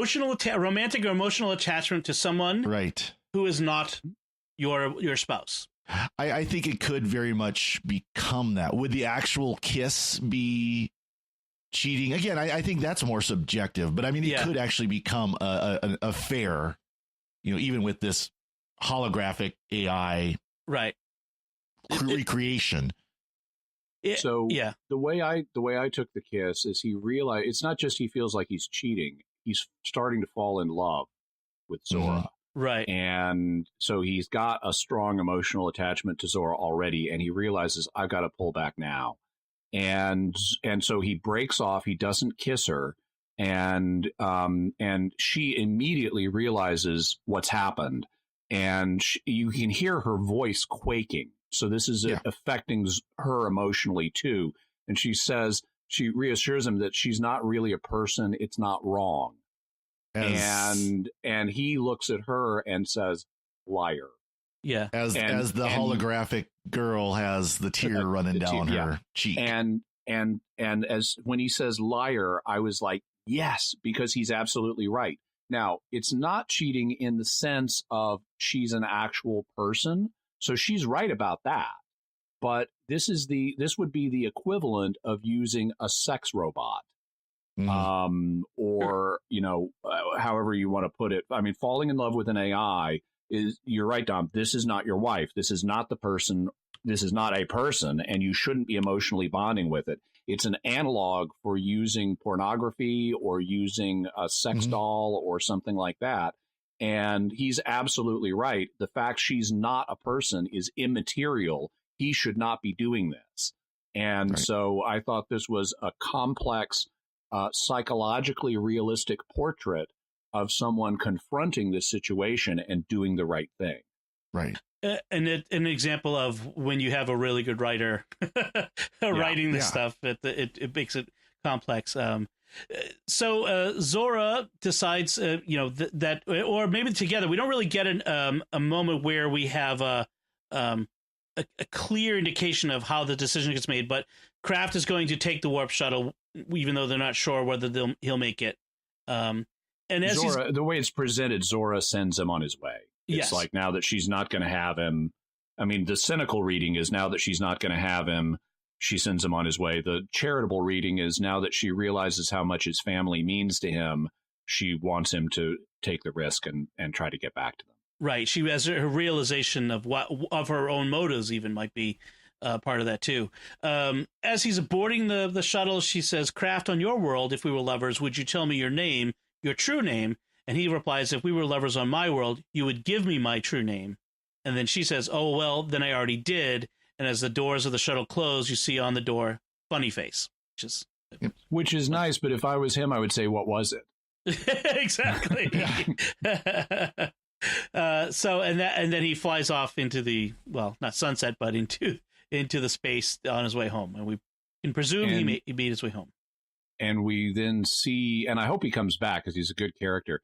romantic or emotional attachment to someone
right
who is not your spouse.
I think it could very much become that. Would the actual kiss be cheating? Again, I think that's more subjective, but I mean, it could actually become an affair. Even with this holographic AI recreation.
The way I took the kiss is he realized it's not just he feels like he's cheating. He's starting to fall in love with Zora.
Mm-hmm.
Right.
And so he's got a strong emotional attachment to Zora already. And he realizes I've got to pull back now. And so he breaks off. He doesn't kiss her. And she immediately realizes what's happened, and you can hear her voice quaking. So this is affecting her emotionally too. And she reassures him that she's not really a person. It's not wrong. And he looks at her and says, "Liar."
Yeah.
As the holographic girl has the tear running down her cheek. And as when he says liar, I was like, yes, because he's absolutely right. Now, it's not cheating in the sense of she's an actual person. So she's right about that. But this would be the equivalent of using a sex robot. Or, however you want to put it. I mean, falling in love with an AI you're right, Dom. This is not your wife. This is not the person. This is not a person, and you shouldn't be emotionally bonding with it. It's an analog for using pornography or using a sex doll or something like that. And he's absolutely right. The fact she's not a person is immaterial. He should not be doing this. And so I thought this was a complex, psychologically realistic portrait of someone confronting this situation and doing the right thing. Right.
An example of when you have a really good writer writing this stuff, it makes it complex. So Zora decides, that, or maybe together, we don't really get a moment where we have a clear indication of how the decision gets made. But Kraft is going to take the warp shuttle, even though they're not sure whether he'll make it. And as
Zora, the way it's presented, Zora sends him on his way. It's
yes.
like now that she's not going to have him. I mean, the cynical reading is now that she's not going to have him, she sends him on his way. The charitable reading is now that she realizes how much his family means to him, she wants him to take the risk and try to get back to them.
Right. She has her realization of of her own motives even might be part of that too. As he's boarding the shuttle, she says, "Kraft, on your world, if we were lovers, would you tell me your name, your true name?" And he replies, "If we were lovers on my world, you would give me my true name." And then she says, "Oh, well, then I already did." And as the doors of the shuttle close, you see on the door, funny face,
which is nice. But if I was him, I would say, "What was it?"
Exactly. So then he flies off into the, well, not sunset, but into the space on his way home. And we can presume he made his way home.
And we then see, and I hope he comes back because he's a good character.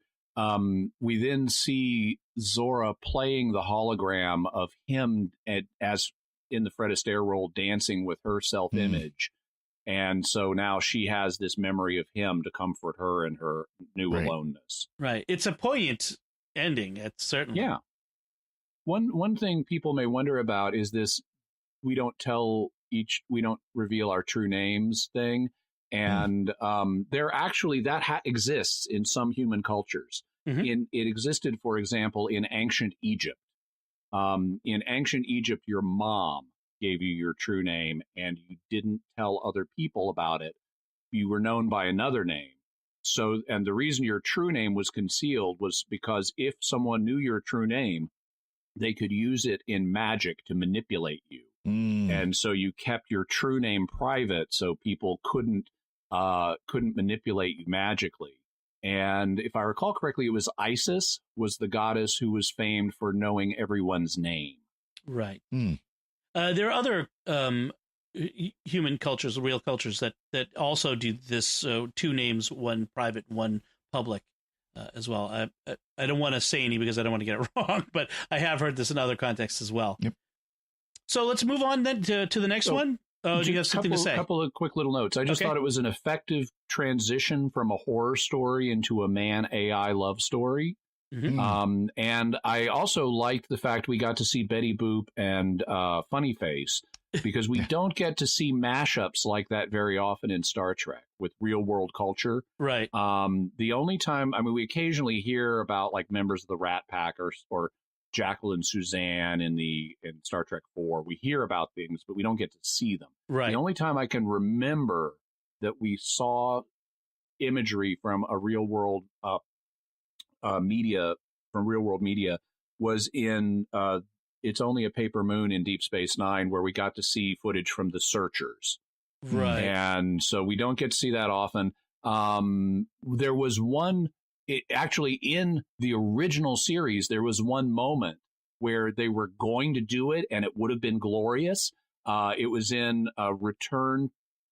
We then see Zora playing the hologram of him as in the Fred Astaire role, dancing with her self-image. And so now she has this memory of him to comfort her in her new aloneness. Right.
It's a poignant ending. It's certainly.
Yeah. One thing people may wonder about is this: we don't reveal our true names thing. And there actually exists in some human cultures. It existed, for example, in ancient Egypt. In ancient Egypt, your mom gave you your true name, and you didn't tell other people about it. You were known by another name. So, and the reason your true name was concealed was because if someone knew your true name, they could use it in magic to manipulate you. And so you kept your true name private, so people couldn't manipulate you magically. And if I recall correctly, it was Isis was the goddess who was famed for knowing everyone's name.
Right. There are other human cultures, real cultures that also do this. Two names, one private, one public. as well. I don't want to say any because I don't want to get it wrong, but I have heard this in other contexts as well.
Yep.
So let's move on then to the next one. Oh, do you have something to say?
A couple of quick little notes. I just thought it was an effective transition from a horror story into a man-AI love story.
Mm-hmm.
And I also liked the fact we got to see Betty Boop and Funny Face, because we don't get to see mashups like that very often in Star Trek with real-world culture.
Right.
The only time, we occasionally hear about like members of the Rat Pack or Jacqueline Suzanne in Star Trek 4. We hear about things, but we don't get to see them.
Right.
The only time I can remember that we saw imagery from a real world media was in It's Only a Paper Moon in Deep Space Nine, where we got to see footage from the Searchers.
Right.
And so we don't get to see that often. There was one. Actually, in the original series, there was one moment where they were going to do it, and it would have been glorious. It was in Return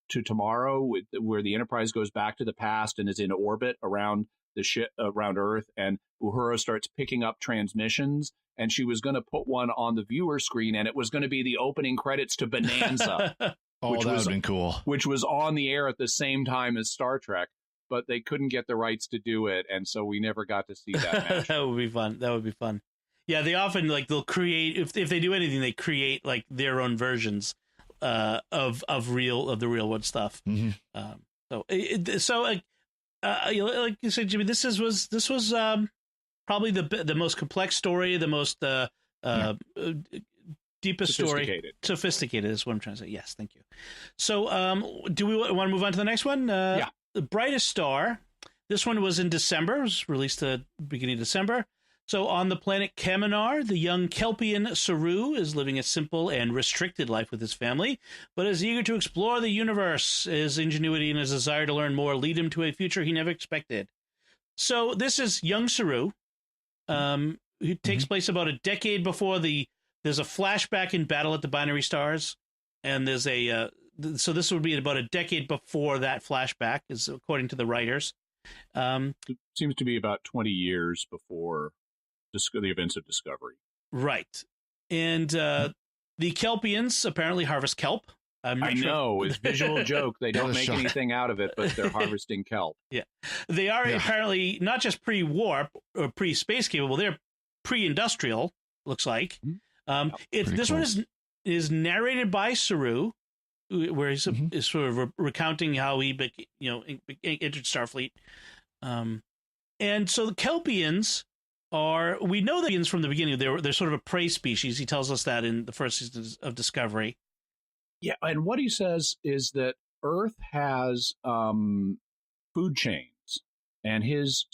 to Tomorrow, where the Enterprise goes back to the past and is in orbit around the ship, around Earth, and Uhura starts picking up transmissions, and she was going to put one on the viewer screen, and it was going to be the opening credits to Bonanza.
That would have been cool.
Which was on the air at the same time as Star Trek. But they couldn't get the rights to do it, and so we never got to see that match.
That would be fun. Yeah, they often they'll create if they do anything, they create like their own versions of the real world stuff.
Mm-hmm.
Like you said, Jimmy, this was probably the most complex story, the most deepest story, sophisticated is what I'm trying to say. Yes, thank you. So, do we want to move on to the next one?
Yeah.
The Brightest Star. This one was in December. It was released at the beginning of December. So on the planet Kaminar, the young Kelpian Saru is living a simple and restricted life with his family, but is eager to explore the universe. His ingenuity and his desire to learn more lead him to a future he never expected. So this is young Saru. Who takes place about a decade before there's a flashback in Battle at the Binary Stars, and there's a so this would be about a decade before that flashback, is according to the writers.
It seems to be about 20 years before the events of Discovery.
Right. And the Kelpians apparently harvest kelp. I
know. It's a visual joke. They don't make anything out of it, but they're harvesting kelp.
Yeah. They are apparently not just pre-warp or pre-space capable, they're pre-industrial, looks like. This one is narrated by Saru, where he's is sort of recounting how he entered Starfleet. And so the Kelpians we know the Kelpians from the beginning, they're sort of a prey species. He tells us that in the first season of Discovery.
Yeah, and what he says is that Earth has food chains, and his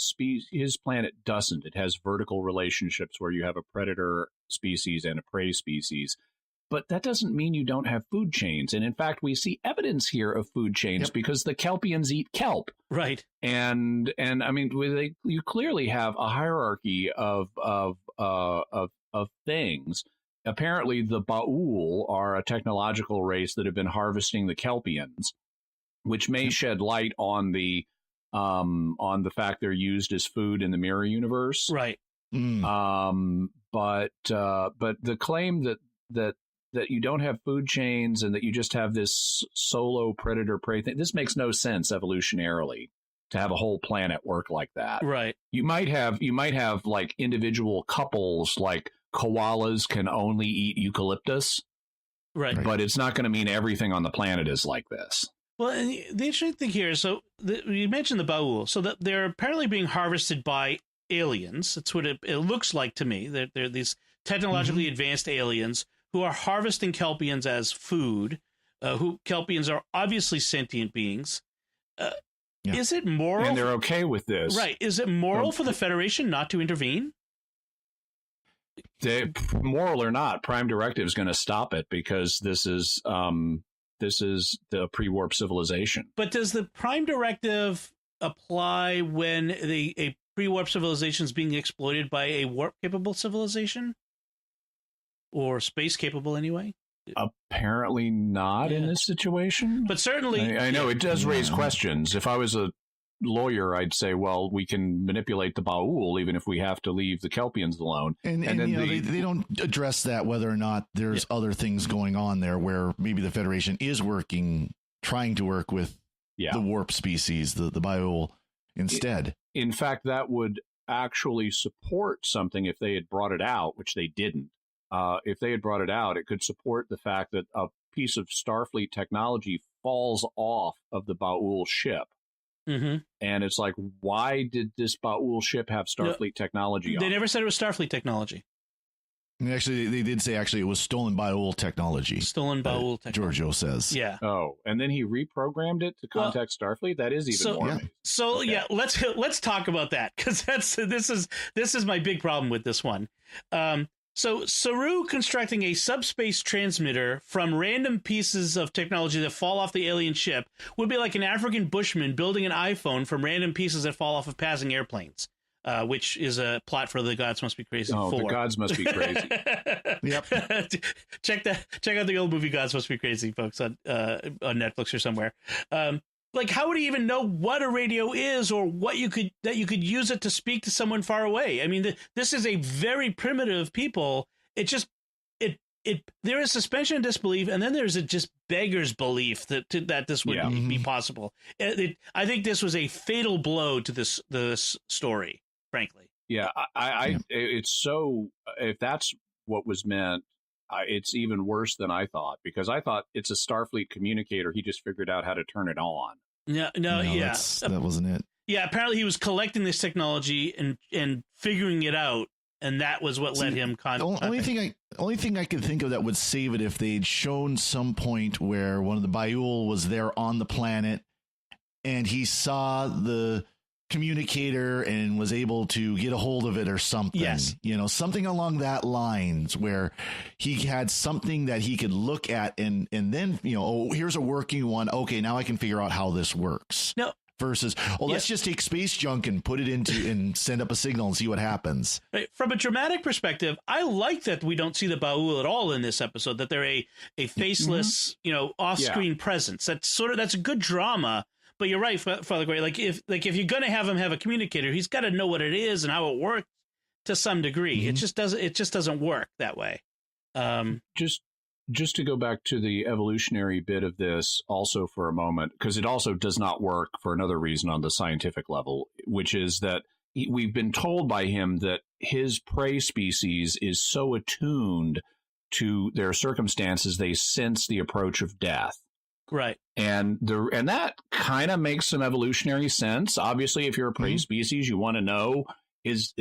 planet doesn't. It has vertical relationships where you have a predator species and a prey species. But that doesn't mean you don't have food chains. And in fact, we see evidence here of food chains because the Kelpians eat kelp.
Right.
And I mean, you clearly have a hierarchy of things. Apparently, the Ba'ul are a technological race that have been harvesting the Kelpians, which may shed light on the fact they're used as food in the Mirror Universe.
Right.
But the claim that you don't have food chains and that you just have this solo predator prey thing, this makes no sense evolutionarily to have a whole planet work like that.
Right.
You might have like individual couples, like koalas can only eat eucalyptus.
Right.
But it's not going to mean everything on the planet is like this.
Well, and the interesting thing here is, so you mentioned the Ba'ul, so that they're apparently being harvested by aliens. That's what it looks like to me. They're these technologically advanced aliens who are harvesting Kelpians as food. Kelpians are obviously sentient beings. Is it moral?
And they're okay with this.
Right. Is it moral for the Federation not to intervene?
Moral or not, Prime Directive is going to stop it because this is the pre-warp civilization.
But does the Prime Directive apply when a pre-warp civilization is being exploited by a warp-capable civilization? Or space-capable, anyway?
Apparently not in this situation.
But certainly...
I know, it does raise questions. If I was a lawyer, I'd say, well, we can manipulate the Ba'ul even if we have to leave the Kelpians alone.
And then they don't address that, whether or not there's other things going on there where maybe the Federation is trying to work with the warp species, the Ba'ul instead.
In fact, that would actually support something if they had brought it out, which they didn't. If they had brought it out, it could support the fact that a piece of Starfleet technology falls off of the Ba'ul ship.
Mm-hmm.
And it's like, why did this Ba'ul ship have Starfleet technology on?
They never said it was Starfleet technology.
And actually, they did say it was stolen Ba'ul technology.
Stolen Ba'ul technology.
Giorgio says.
Yeah.
Oh, and then he reprogrammed it to contact Starfleet? That is even more amazing.
So,
okay.
Let's talk about that, because this is my big problem with this one. So Saru constructing a subspace transmitter from random pieces of technology that fall off the alien ship would be like an African bushman building an iPhone from random pieces that fall off of passing airplanes, which is a plot for The Gods Must Be Crazy 4.
The Gods Must Be Crazy.
Yep.
Check out the old movie Gods Must Be Crazy, folks, on Netflix or somewhere. Like, how would he even know what a radio is, or what you could use it to speak to someone far away? I mean, this is a very primitive people. It just there is suspension of disbelief, and then there's a just beggar's belief that this would be possible. I think this was a fatal blow to this story, frankly.
Yeah, it's so, if that's what was meant, it's even worse than I thought, because I thought it's a Starfleet communicator. He just figured out how to turn it on.
No,
that wasn't it.
Yeah, apparently he was collecting this technology and figuring it out, and that was what led him.
Only thing I could think of that would save it if they'd shown some point where one of the Ba'ul was there on the planet, and he saw the communicator and was able to get a hold of it or something.
Yes.
Something along that lines where he had something that he could look at and then, here's a working one. Okay, now I can figure out how this works.
No.
Versus, let's just take space junk and put it into and send up a signal and see what happens.
Right. From a dramatic perspective, I like that we don't see the Ba'ul at all in this episode, that they're a faceless, off-screen presence. That's a good drama. But you're right, Father Gray. Like if you're going to have him have a communicator, he's got to know what it is and how it works to some degree.
Mm-hmm.
It just doesn't work that way.
Just to go back to the evolutionary bit of this also for a moment, because it also does not work for another reason on the scientific level, which is that we've been told by him that his prey species is so attuned to their circumstances, they sense the approach of death.
Right.
And that kind of makes some evolutionary sense. Obviously, if you're a prey species, you want to know, is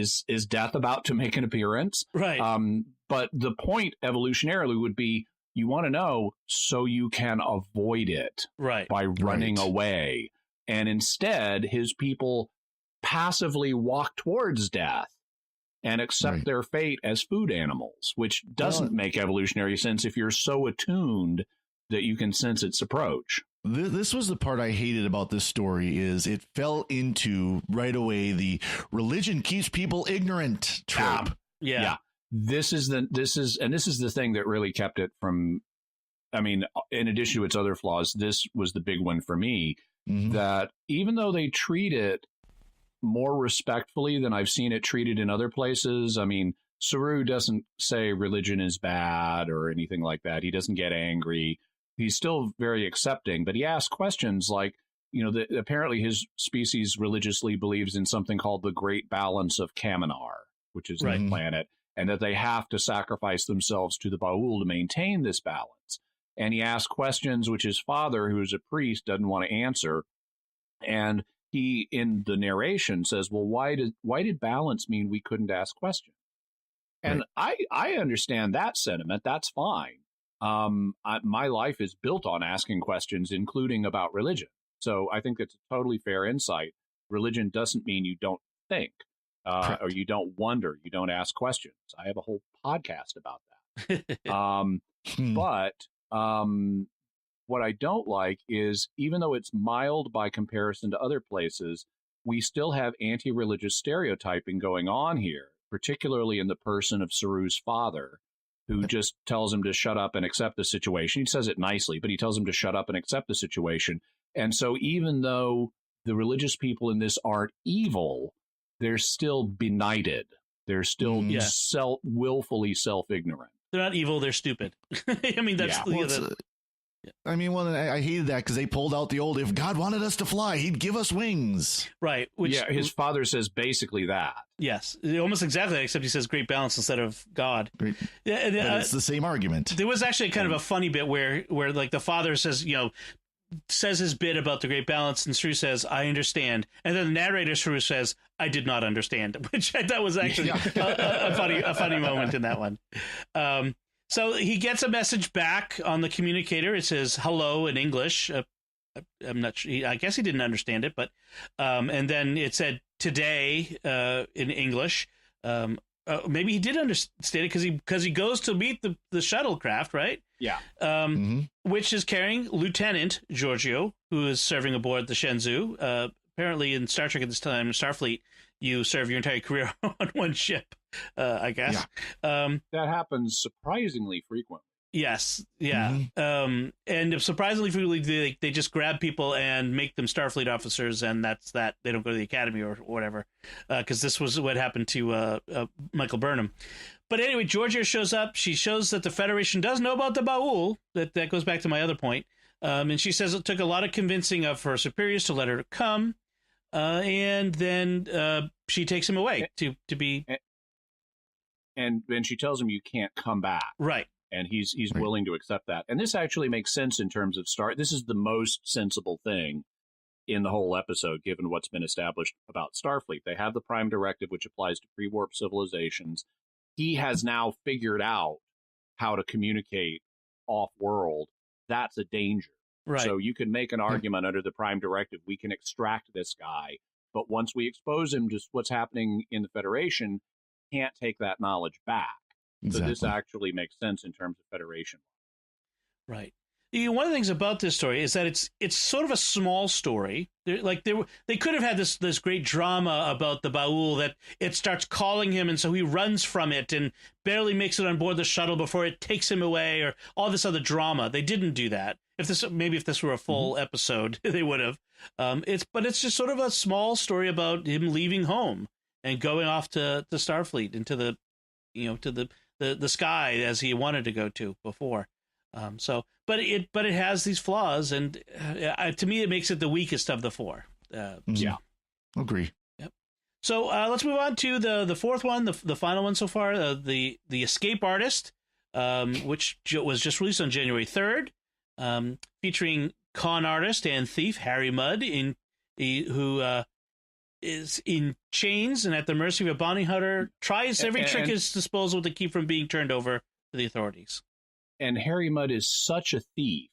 death about to make an appearance?
Right.
But the point evolutionarily would be, you want to know so you can avoid it by running away. And instead, his people passively walk towards death and accept their fate as food animals, which doesn't make evolutionary sense if you're so attuned that you can sense its approach.
This was the part I hated about this story, is it fell into right away the religion keeps people ignorant trope.
Yeah.
This is the thing that really kept it from, I mean, in addition to its other flaws, this was the big one for me, that even though they treat it more respectfully than I've seen it treated in other places, I mean, Saru doesn't say religion is bad or anything like that. He doesn't get angry. He's still very accepting, but he asks questions like, apparently his species religiously believes in something called the Great Balance of Kaminar, which is the planet, and that they have to sacrifice themselves to the Ba'ul to maintain this balance. And he asks questions which his father, who is a priest, doesn't want to answer. And he, in the narration, says, well, why did balance mean we couldn't ask questions? And I understand that sentiment. That's fine. My life is built on asking questions, including about religion. So I think that's a totally fair insight. Religion doesn't mean you don't think, or you don't wonder, you don't ask questions. I have a whole podcast about that. But what I don't like is, even though it's mild by comparison to other places, we still have anti-religious stereotyping going on here, particularly in the person of Saru's father, who just tells him to shut up and accept the situation. He says it nicely, but he tells him to shut up and accept the situation. And so even though the religious people in this aren't evil. They're still benighted. They're still willfully self-ignorant.
They're not evil. They're stupid. I mean, that's
I mean, well, I hated that because they pulled out the old, if God wanted us to fly, he'd give us wings.
Right. Which,
his father says basically that.
Yes, almost exactly, except he says great balance instead of God.
Great. Yeah, and, it's the same argument.
There was actually kind of a funny bit where like the father says, says his bit about the great balance, and Saru says, I understand. And then the narrator, Saru, says, I did not understand, which I thought was actually a funny moment in that one. So he gets a message back on the communicator. It says hello in English. I'm not sure. I guess he didn't understand it, but and then it said today in English. Maybe he did understand it because he goes to meet the shuttlecraft, right?
Yeah.
Which is carrying Lieutenant Giorgio, who is serving aboard the Shenzhou. Apparently, in Star Trek at this time, Starfleet, you serve your entire career on one ship. I guess.
Yeah. That happens surprisingly frequently.
Yes. Yeah. And surprisingly frequently, they just grab people and make them Starfleet officers, and that's that. They don't go to the academy or whatever, because this was what happened to Michael Burnham. But anyway, Georgia shows up. She shows that the Federation does know about the Baul. That goes back to my other point. And she says it took a lot of convincing of her superiors to let her come. And then she takes him away to be.
And then she tells him you can't come back.
Right.
And he's willing to accept that. And this actually makes sense in terms of This is the most sensible thing in the whole episode, given what's been established about Starfleet. They have the Prime Directive, which applies to pre-warp civilizations. He has now figured out how to communicate off-world. That's a danger.
Right.
So you can make an argument under the Prime Directive, we can extract this guy. But once we expose him to what's happening in the Federation, can't take that knowledge back. Exactly. So this actually makes sense in terms of Federation.
Right. One of the things about this story is that it's sort of a small story. They could have had this great drama about the Baul that it starts calling him, and so he runs from it and barely makes it on board the shuttle before it takes him away, or all this other drama. They didn't do that. If this were a full episode, they would have. It's just sort of a small story about him leaving home and going off to Starfleet into the sky as he wanted to go to before. But it has these flaws, and to me, it makes it the weakest of the four.
Yeah,
agree.
Yep. So let's move on to the fourth one, the final one so far, the Escape Artist, which was just released on January 3rd, featuring con artist and thief Harry Mudd, who is in chains and at the mercy of a bounty hunter, tries every trick at his disposal to keep from being turned over to the authorities.
And Harry Mudd is such a thief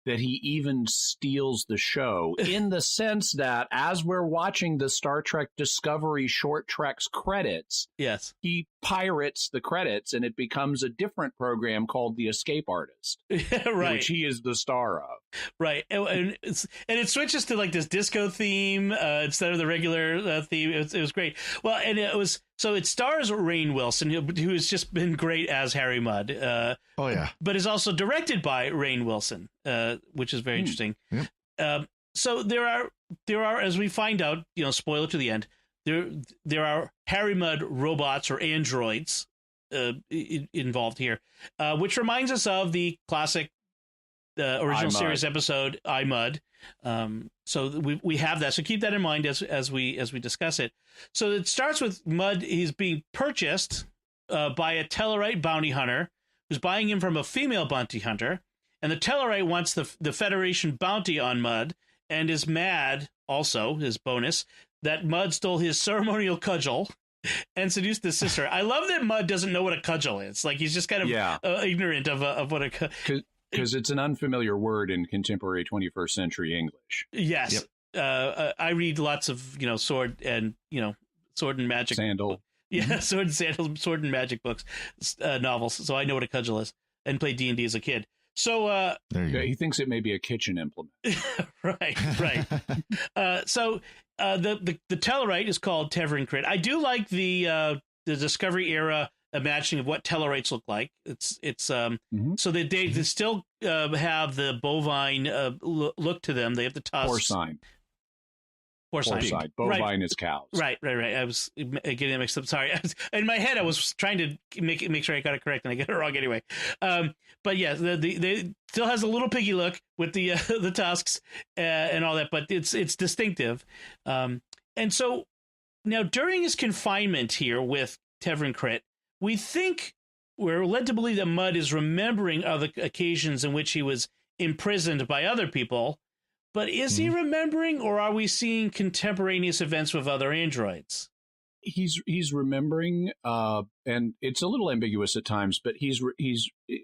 that he even steals the show, in the sense that as we're watching the Star Trek Discovery Short Treks credits,
yes,
he pirates the credits and it becomes a different program called The Escape Artist,
right,
which he is the star of.
Right, and it switches to like this disco theme instead of the regular theme. It was great. Well, and it stars Rainn Wilson, who has just been great as Harry Mudd. But is also directed by Rainn Wilson, which is very interesting. Yep. So there are, as we find out, spoiler to the end, there are Harry Mudd robots or androids involved here, which reminds us of the classic original series episode I, Mudd. So we have that. So keep that in mind as we discuss it. So it starts with Mudd. He's being purchased by a Tellarite bounty hunter who's buying him from a female bounty hunter, and the Tellarite wants the Federation bounty on Mudd and is mad. Also, his bonus, that Mudd stole his ceremonial cudgel and seduced his sister. I love that Mudd doesn't know what a cudgel is. Like, he's just kind of ignorant of what a
because it's an unfamiliar word in contemporary 21st century English.
Yes. Yep. I read lots of, sword and magic.
Sandal.
Yeah, sword and sandal, sword and magic books, novels. So I know what a cudgel is, and played D&D as a kid. So
he thinks it may be a kitchen implement.
right. So the Tellarite is called Tevrin Crit. I do like the Discovery era imagining of what Tellarites look like. It's so they still have the bovine look to them. They have the tusks.
Porcine.
Porcine.
Bovine is cows.
Right. I was getting that mixed up. Sorry. In my head, I was trying to make sure I got it correct, and I get it wrong anyway. But yeah, they still has a little piggy look with the the tusks and all that, but it's distinctive. And so now during his confinement here with Tevrin Crit, we're led to believe that Mudd is remembering other occasions in which he was imprisoned by other people. But is he remembering, or are we seeing contemporaneous events with other androids?
He's remembering, and it's a little ambiguous at times. But he's.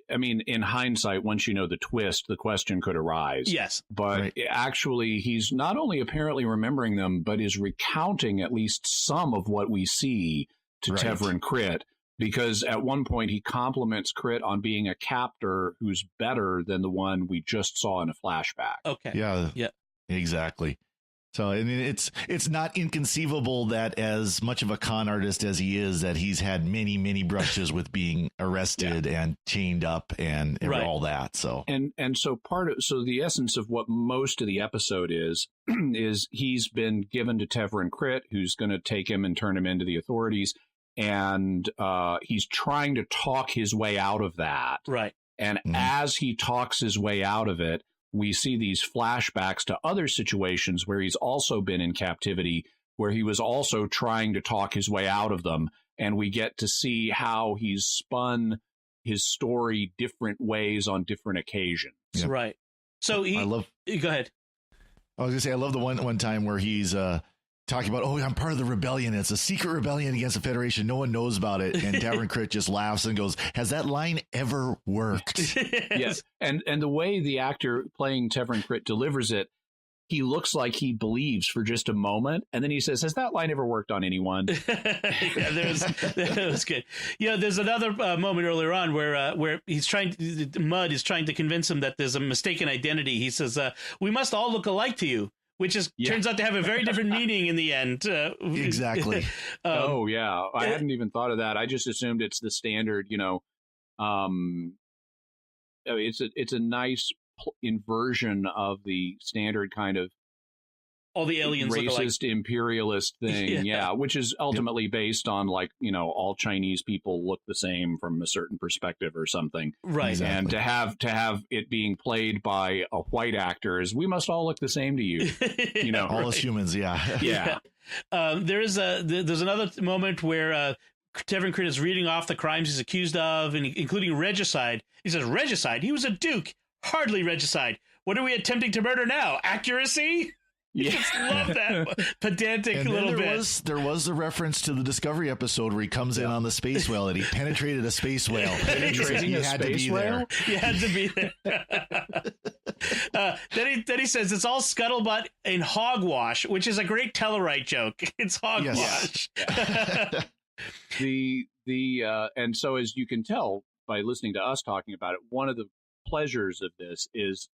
I mean, in hindsight, once you know the twist, the question could arise.
Yes,
but actually, he's not only apparently remembering them, but is recounting at least some of what we see to Tevrin Crit. Because at one point he compliments Crit on being a captor who's better than the one we just saw in a flashback.
Okay.
Yeah. Exactly. So I mean, it's not inconceivable that as much of a con artist as he is, that he's had many brushes with being arrested and chained up and all that. So
so the essence of what most of the episode is he's been given to Tevrin Crit, who's going to take him and turn him into the authorities. And he's trying to talk his way out of that.
Right.
And as he talks his way out of it, we see these flashbacks to other situations where he's also been in captivity, where he was also trying to talk his way out of them. And we get to see how he's spun his story different ways on different occasions.
Yep. Right. So go ahead.
I was going to say, I love the one time where he's talking about, I'm part of the rebellion. It's a secret rebellion against the Federation. No one knows about it. And Tevrin Crit just laughs and goes, has that line ever worked?
Yes. And the way the actor playing Tevrin Crit delivers it, he looks like he believes for just a moment. And then he says, has that line ever worked on anyone?
That was good. Yeah, there's another moment earlier on where Mudd is trying to convince him that there's a mistaken identity. He says, we must all look alike to you. Which turns out to have a very different meaning in the end.
Exactly.
I hadn't even thought of that. I just assumed it's the standard, it's a nice inversion of the standard kind of
all the aliens
racist imperialist thing, which is ultimately based on all Chinese people look the same from a certain perspective or something,
right?
Exactly.
And to have it being played by a white actor is we must all look the same to you,
all as humans,
yeah.
There's another moment where Tevrin Crit is reading off the crimes he's accused of, and including regicide. He says, "Regicide? He was a duke. Hardly regicide. What are we attempting to murder now? Accuracy?" Just love that pedantic
and
little
bit. There was the reference to the Discovery episode where he comes in on the space whale and he penetrated a space whale.
Penetrating a space whale?
You had to be there. Then he says it's all scuttlebutt and hogwash, which is a great Tellarite joke. It's hogwash.
Yes. And so as you can tell by listening to us talking about it, one of the pleasures of this is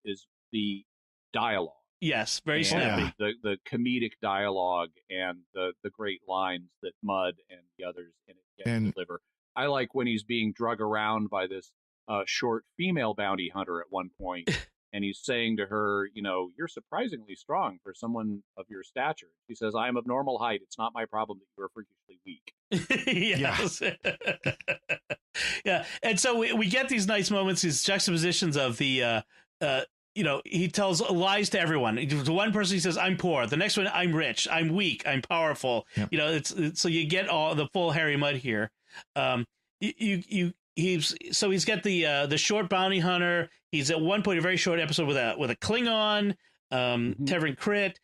the dialogue.
Yes, very snappy.
The comedic dialogue and the great lines that Mudd and the others in it can deliver. I like when he's being drug around by this short female bounty hunter at one point, and he's saying to her, you're surprisingly strong for someone of your stature. He says, I am of normal height. It's not my problem that you are freakishly weak.
Yes. Yeah. And so we get these nice moments, these juxtapositions of the he tells lies to everyone. To one person, he says, I'm poor. The next one, I'm rich. I'm weak. I'm powerful. Yep. It's so you get all the full Harry Mudd here. He's got the short bounty hunter. He's at one point a very short episode with a Klingon, Tevrin Crit.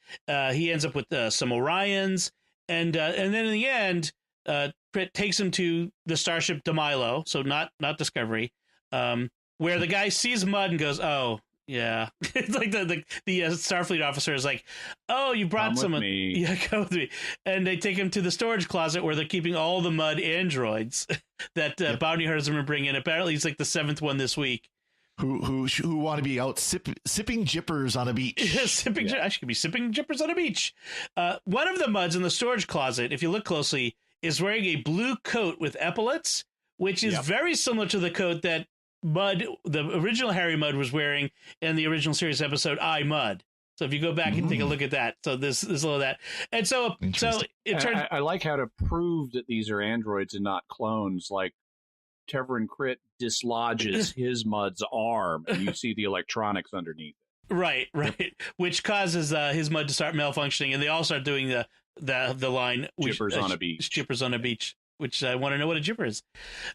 He ends up with some Orions, and then in the end, Crit takes him to the starship Demilo, so not Discovery, where the guy sees Mudd and goes, oh. Yeah, it's like the Starfleet officer is like, "Oh, you brought someone." Yeah, come with me, and they take him to the storage closet where they're keeping all the Mudd androids that bounty hunters are bringing in. Apparently, he's like the 7th one this week.
Who want to be out sipping jippers on a beach?
I should be sipping jippers on a beach. One of the Mudds in the storage closet, if you look closely, is wearing a blue coat with epaulets, which is very similar to the coat that Mudd, the original Harry Mudd, was wearing in the original series episode I, Mudd. So if you go back and take a look at that, so this is all of that, and so it turned.
I like how to prove that these are androids and not clones. Like Tevrin Crit dislodges his Mud's arm, and you see the electronics underneath.
Right, which causes his Mud to start malfunctioning, and they all start doing the line
Jippers on a beach.
Jippers on a beach. Which I want to know what a jipper is.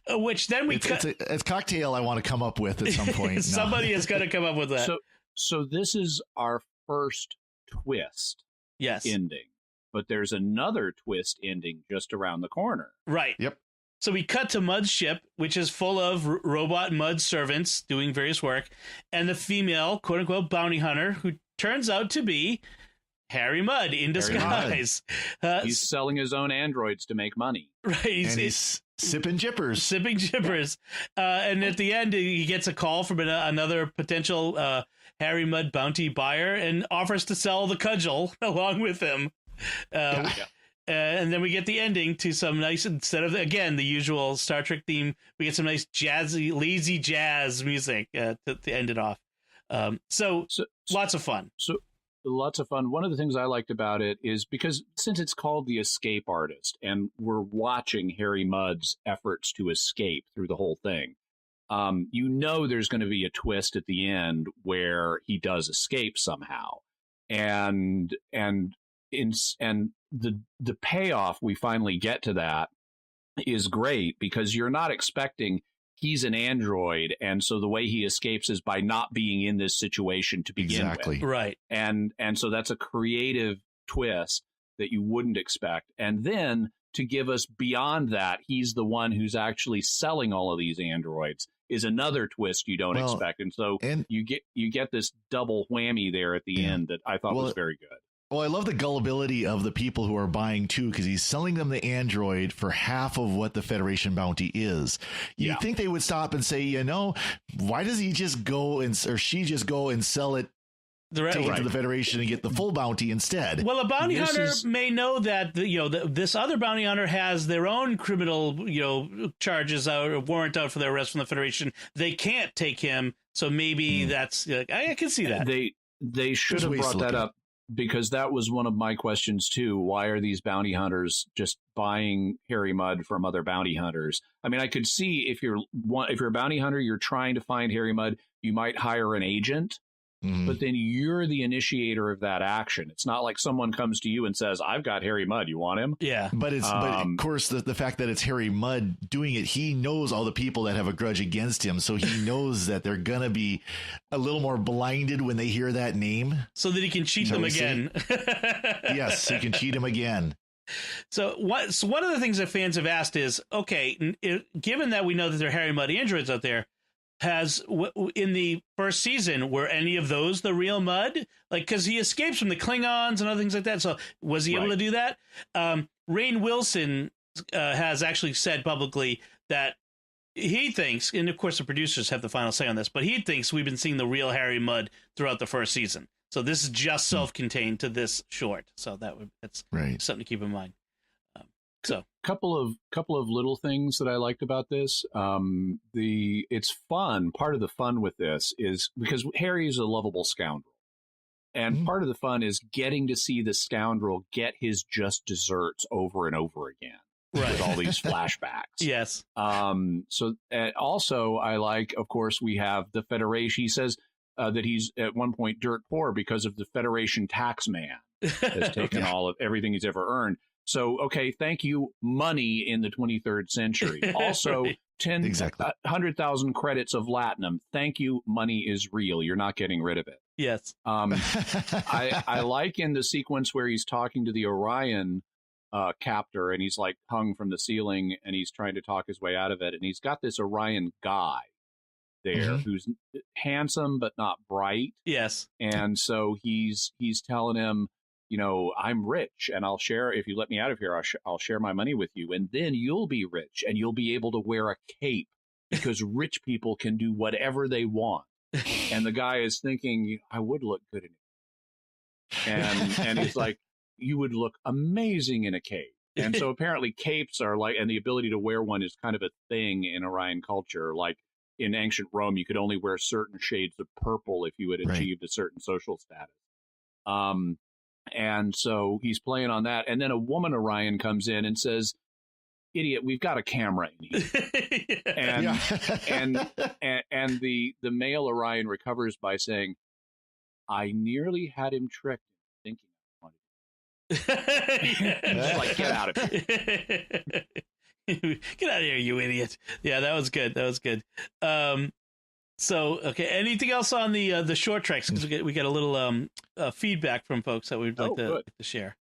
Which then we
it's a cocktail I want to come up with at some point.
Somebody is going to come up with that.
So this is our first twist.
Yes.
Ending, but there's another twist ending just around the corner.
Right.
Yep.
So we cut to Mud's ship, which is full of robot Mud servants doing various work, and the female quote unquote bounty hunter who turns out to be Harry Mudd in disguise.
He's selling his own androids to make money.
Right.
He's sipping jippers.
Sipping jippers. And at the end, he gets a call from another potential Harry Mudd bounty buyer and offers to sell the cudgel along with him. And then we get the ending to some nice, instead of, again, the usual Star Trek theme, we get some nice jazzy, lazy jazz music to end it off. So lots of fun.
Lots of fun. One of the things I liked about it is because since it's called The Escape Artist and we're watching Harry Mudd's efforts to escape through the whole thing, there's going to be a twist at the end where he does escape somehow. And the payoff we finally get to that is great because you're not expecting he's an android, and so the way he escapes is by not being in this situation to begin with.
Right.
And so that's a creative twist that you wouldn't expect. And then to give us beyond that, he's the one who's actually selling all of these androids is another twist you don't expect. And so you get this double whammy there at the end that I thought was very good.
Well, I love the gullibility of the people who are buying too, because he's selling them the android for half of what the Federation bounty is. You'd think they would stop and say, why does he just go or she just go and sell it to the Federation and get the full bounty instead?
Well, a bounty hunter may know that this other bounty hunter has their own criminal charges out or warrant out for their arrest from the Federation. They can't take him, so maybe that's I can see that
they should have brought that up. Because that was one of my questions, too. Why are these bounty hunters just buying Harry Mudd from other bounty hunters? I mean, I could see if you're a bounty hunter, you're trying to find Harry Mudd, you might hire an agent, but then you're the initiator of that action. It's not like someone comes to you and says, I've got Harry Mudd. You want him?
Yeah.
But of course, the fact that it's Harry Mudd doing it, he knows all the people that have a grudge against him. So he knows that they're going to be a little more blinded when they hear that name.
So that he can cheat them again.
Yes, he can cheat him again.
So one of the things that fans have asked is, okay, given that we know that there are Harry Mudd androids out there, in the first season, were any of those the real Mudd? Like, because he escapes from the Klingons and other things like that. So was he able to do that? Rainn Wilson has actually said publicly that he thinks, and of course the producers have the final say on this, but he thinks we've been seeing the real Harry Mudd throughout the first season. So this is just self-contained to this short. So that's something to keep in mind.
Couple of little things that I liked about this. It's fun. Part of the fun with this is because Harry is a lovable scoundrel, and part of the fun is getting to see the scoundrel get his just desserts over and over again with all these flashbacks.
Yes.
So also, I like, of course, we have the Federation. He says that he's at one point dirt poor because of the Federation tax man has taken all of everything he's ever earned. So, okay, thank you, money in the 23rd century. Also, 100,000 credits of Latinum. Thank you, money is real. You're not getting rid of it.
Yes.
I like in the sequence where he's talking to the Orion captor, and he's like hung from the ceiling, and he's trying to talk his way out of it. And he's got this Orion guy there who's handsome but not bright.
Yes.
And so he's telling him, I'm rich and I'll share, if you let me out of here, I'll share my money with you. And then you'll be rich and you'll be able to wear a cape because rich people can do whatever they want. And the guy is thinking, I would look good in it. And he's like, you would look amazing in a cape. And so apparently capes are and the ability to wear one is kind of a thing in Orion culture. Like in ancient Rome, you could only wear certain shades of purple if you had achieved a certain social status. And so he's playing on that. And then a woman Orion comes in and says, "Idiot, we've got a camera in here." And the male Orion recovers by saying, "I nearly had him tricked thinking I wanted to." Just like, get out of here.
Get out of here, you idiot. Yeah, that was good. So, okay, anything else on the short treks? Because we get a little feedback from folks that we'd like to share.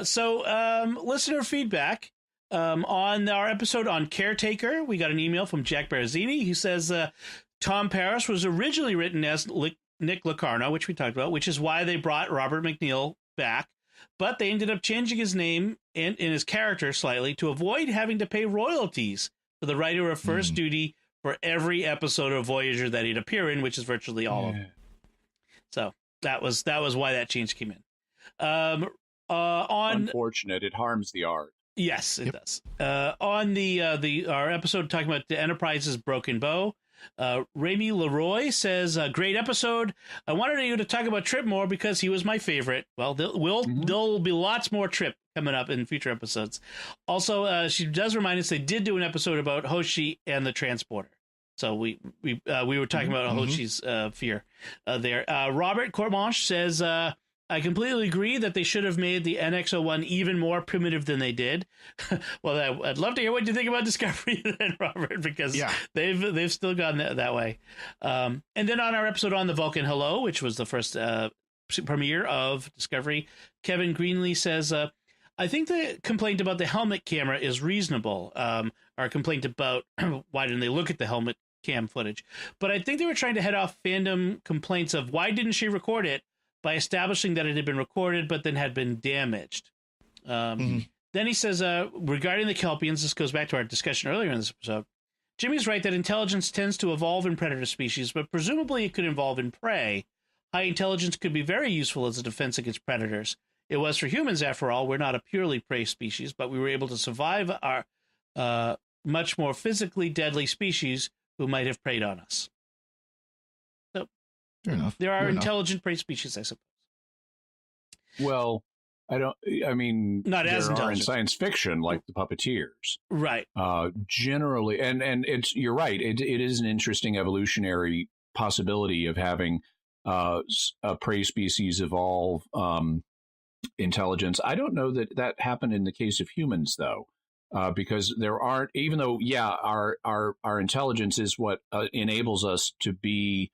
So, listener feedback on our episode on Caretaker. We got an email from Jack Barazzini. He says Tom Paris was originally written as Nick Locarno, which we talked about, which is why they brought Robert McNeil back. But they ended up changing his name and his character slightly to avoid having to pay royalties for the writer of First Duty for every episode of Voyager that he'd appear in, which is virtually all of them. So that was why that change came in.
Unfortunate. It harms the art.
Yes, it does. On our episode talking about the Enterprise's Broken Bow, Remy Leroy says, "Great episode. I wanted you to talk about Trip more because he was my favorite." Well, there'll be lots more Trip coming up in future episodes. Also, she does remind us they did do an episode about Hoshi and the transporter. So we were talking about Hoshi's fear there. Robert Cormanche says, "I completely agree that they should have made the NX-01 even more primitive than they did." Well, I'd love to hear what you think about Discovery then, Robert, because they've still gone that way. And then on our episode on the Vulcan Hello, which was the first premiere of Discovery, Kevin Greenlee says, "I think the complaint about the helmet camera is reasonable. Our complaint about why didn't they look at the helmet cam footage. But I think they were trying to head off fandom complaints of why didn't she record it by establishing that it had been recorded but then had been damaged." Then he says, regarding the Kelpians, this goes back to our discussion earlier in this episode, Jimmy's right that intelligence tends to evolve in predator species, but presumably it could evolve in prey. High intelligence could be very useful as a defense against predators. It was for humans, after all. We're not a purely prey species, but we were able to survive our much more physically deadly species who might have preyed on us. So,
fair enough.
There are intelligent prey species, I suppose.
Well,
not as intelligent
in science fiction, like the puppeteers,
right?
Generally, and you're right. It is an interesting evolutionary possibility of having a prey species evolve intelligence. I don't know that happened in the case of humans, though, because there aren't. Even though, our intelligence is what enables us to be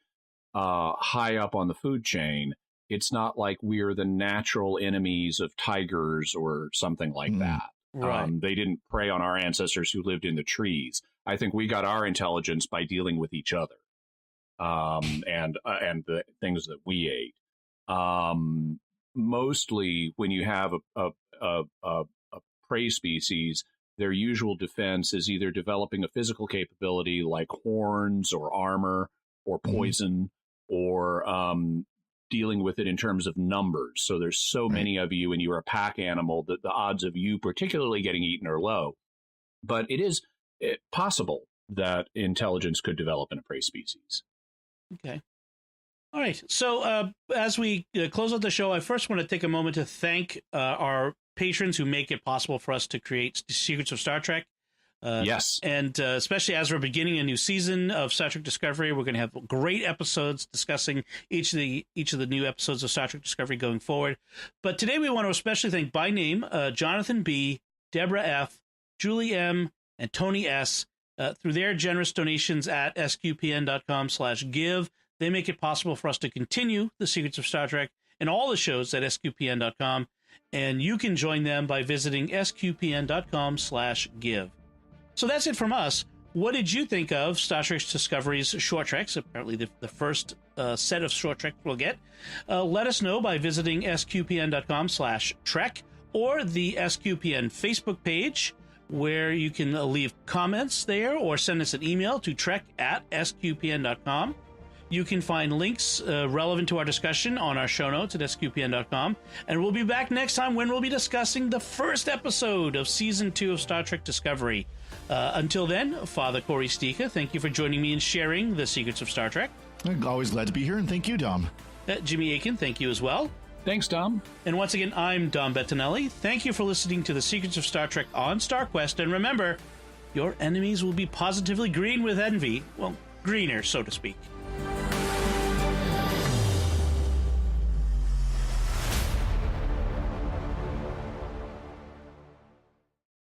high up on the food chain. It's not like we're the natural enemies of tigers or something like that. Right. They didn't prey on our ancestors who lived in the trees. I think we got our intelligence by dealing with each other, and the things that we ate. Mostly, when you have a prey species, their usual defense is either developing a physical capability like horns or armor or poison, or dealing with it in terms of numbers. So there's so many of you and you're a pack animal that the odds of you particularly getting eaten are low. But it is possible that intelligence could develop in a prey species. Okay.
All right. So as we close out the show, I first want to take a moment to thank our patrons who make it possible for us to create Secrets of Star Trek.
Yes.
And especially as we're beginning a new season of Star Trek Discovery, we're going to have great episodes discussing each of the new episodes of Star Trek Discovery going forward. But today we want to especially thank by name Jonathan B., Deborah F., Julie M., and Tony S. Through their generous donations at sqpn.com/give. They make it possible for us to continue the Secrets of Star Trek and all the shows at sqpn.com. And you can join them by visiting sqpn.com/give. So that's it from us. What did you think of Star Trek Discovery's short treks? Apparently the first set of short treks we'll get. Let us know by visiting sqpn.com/trek or the SQPN Facebook page, where you can leave comments there or send us an email to trek@sqpn.com. You can find links relevant to our discussion on our show notes at sqpn.com. And we'll be back next time when we'll be discussing the first episode of Season 2 of Star Trek Discovery. Until then, Father Corey Stika, thank you for joining me and sharing the Secrets of Star Trek.
I'm always glad to be here, and thank you, Dom.
Jimmy Akin, thank you as well.
Thanks, Dom.
And once again, I'm Dom Bettinelli. Thank you for listening to The Secrets of Star Trek on StarQuest. And remember, your enemies will be positively green with envy. Well, greener, so to speak.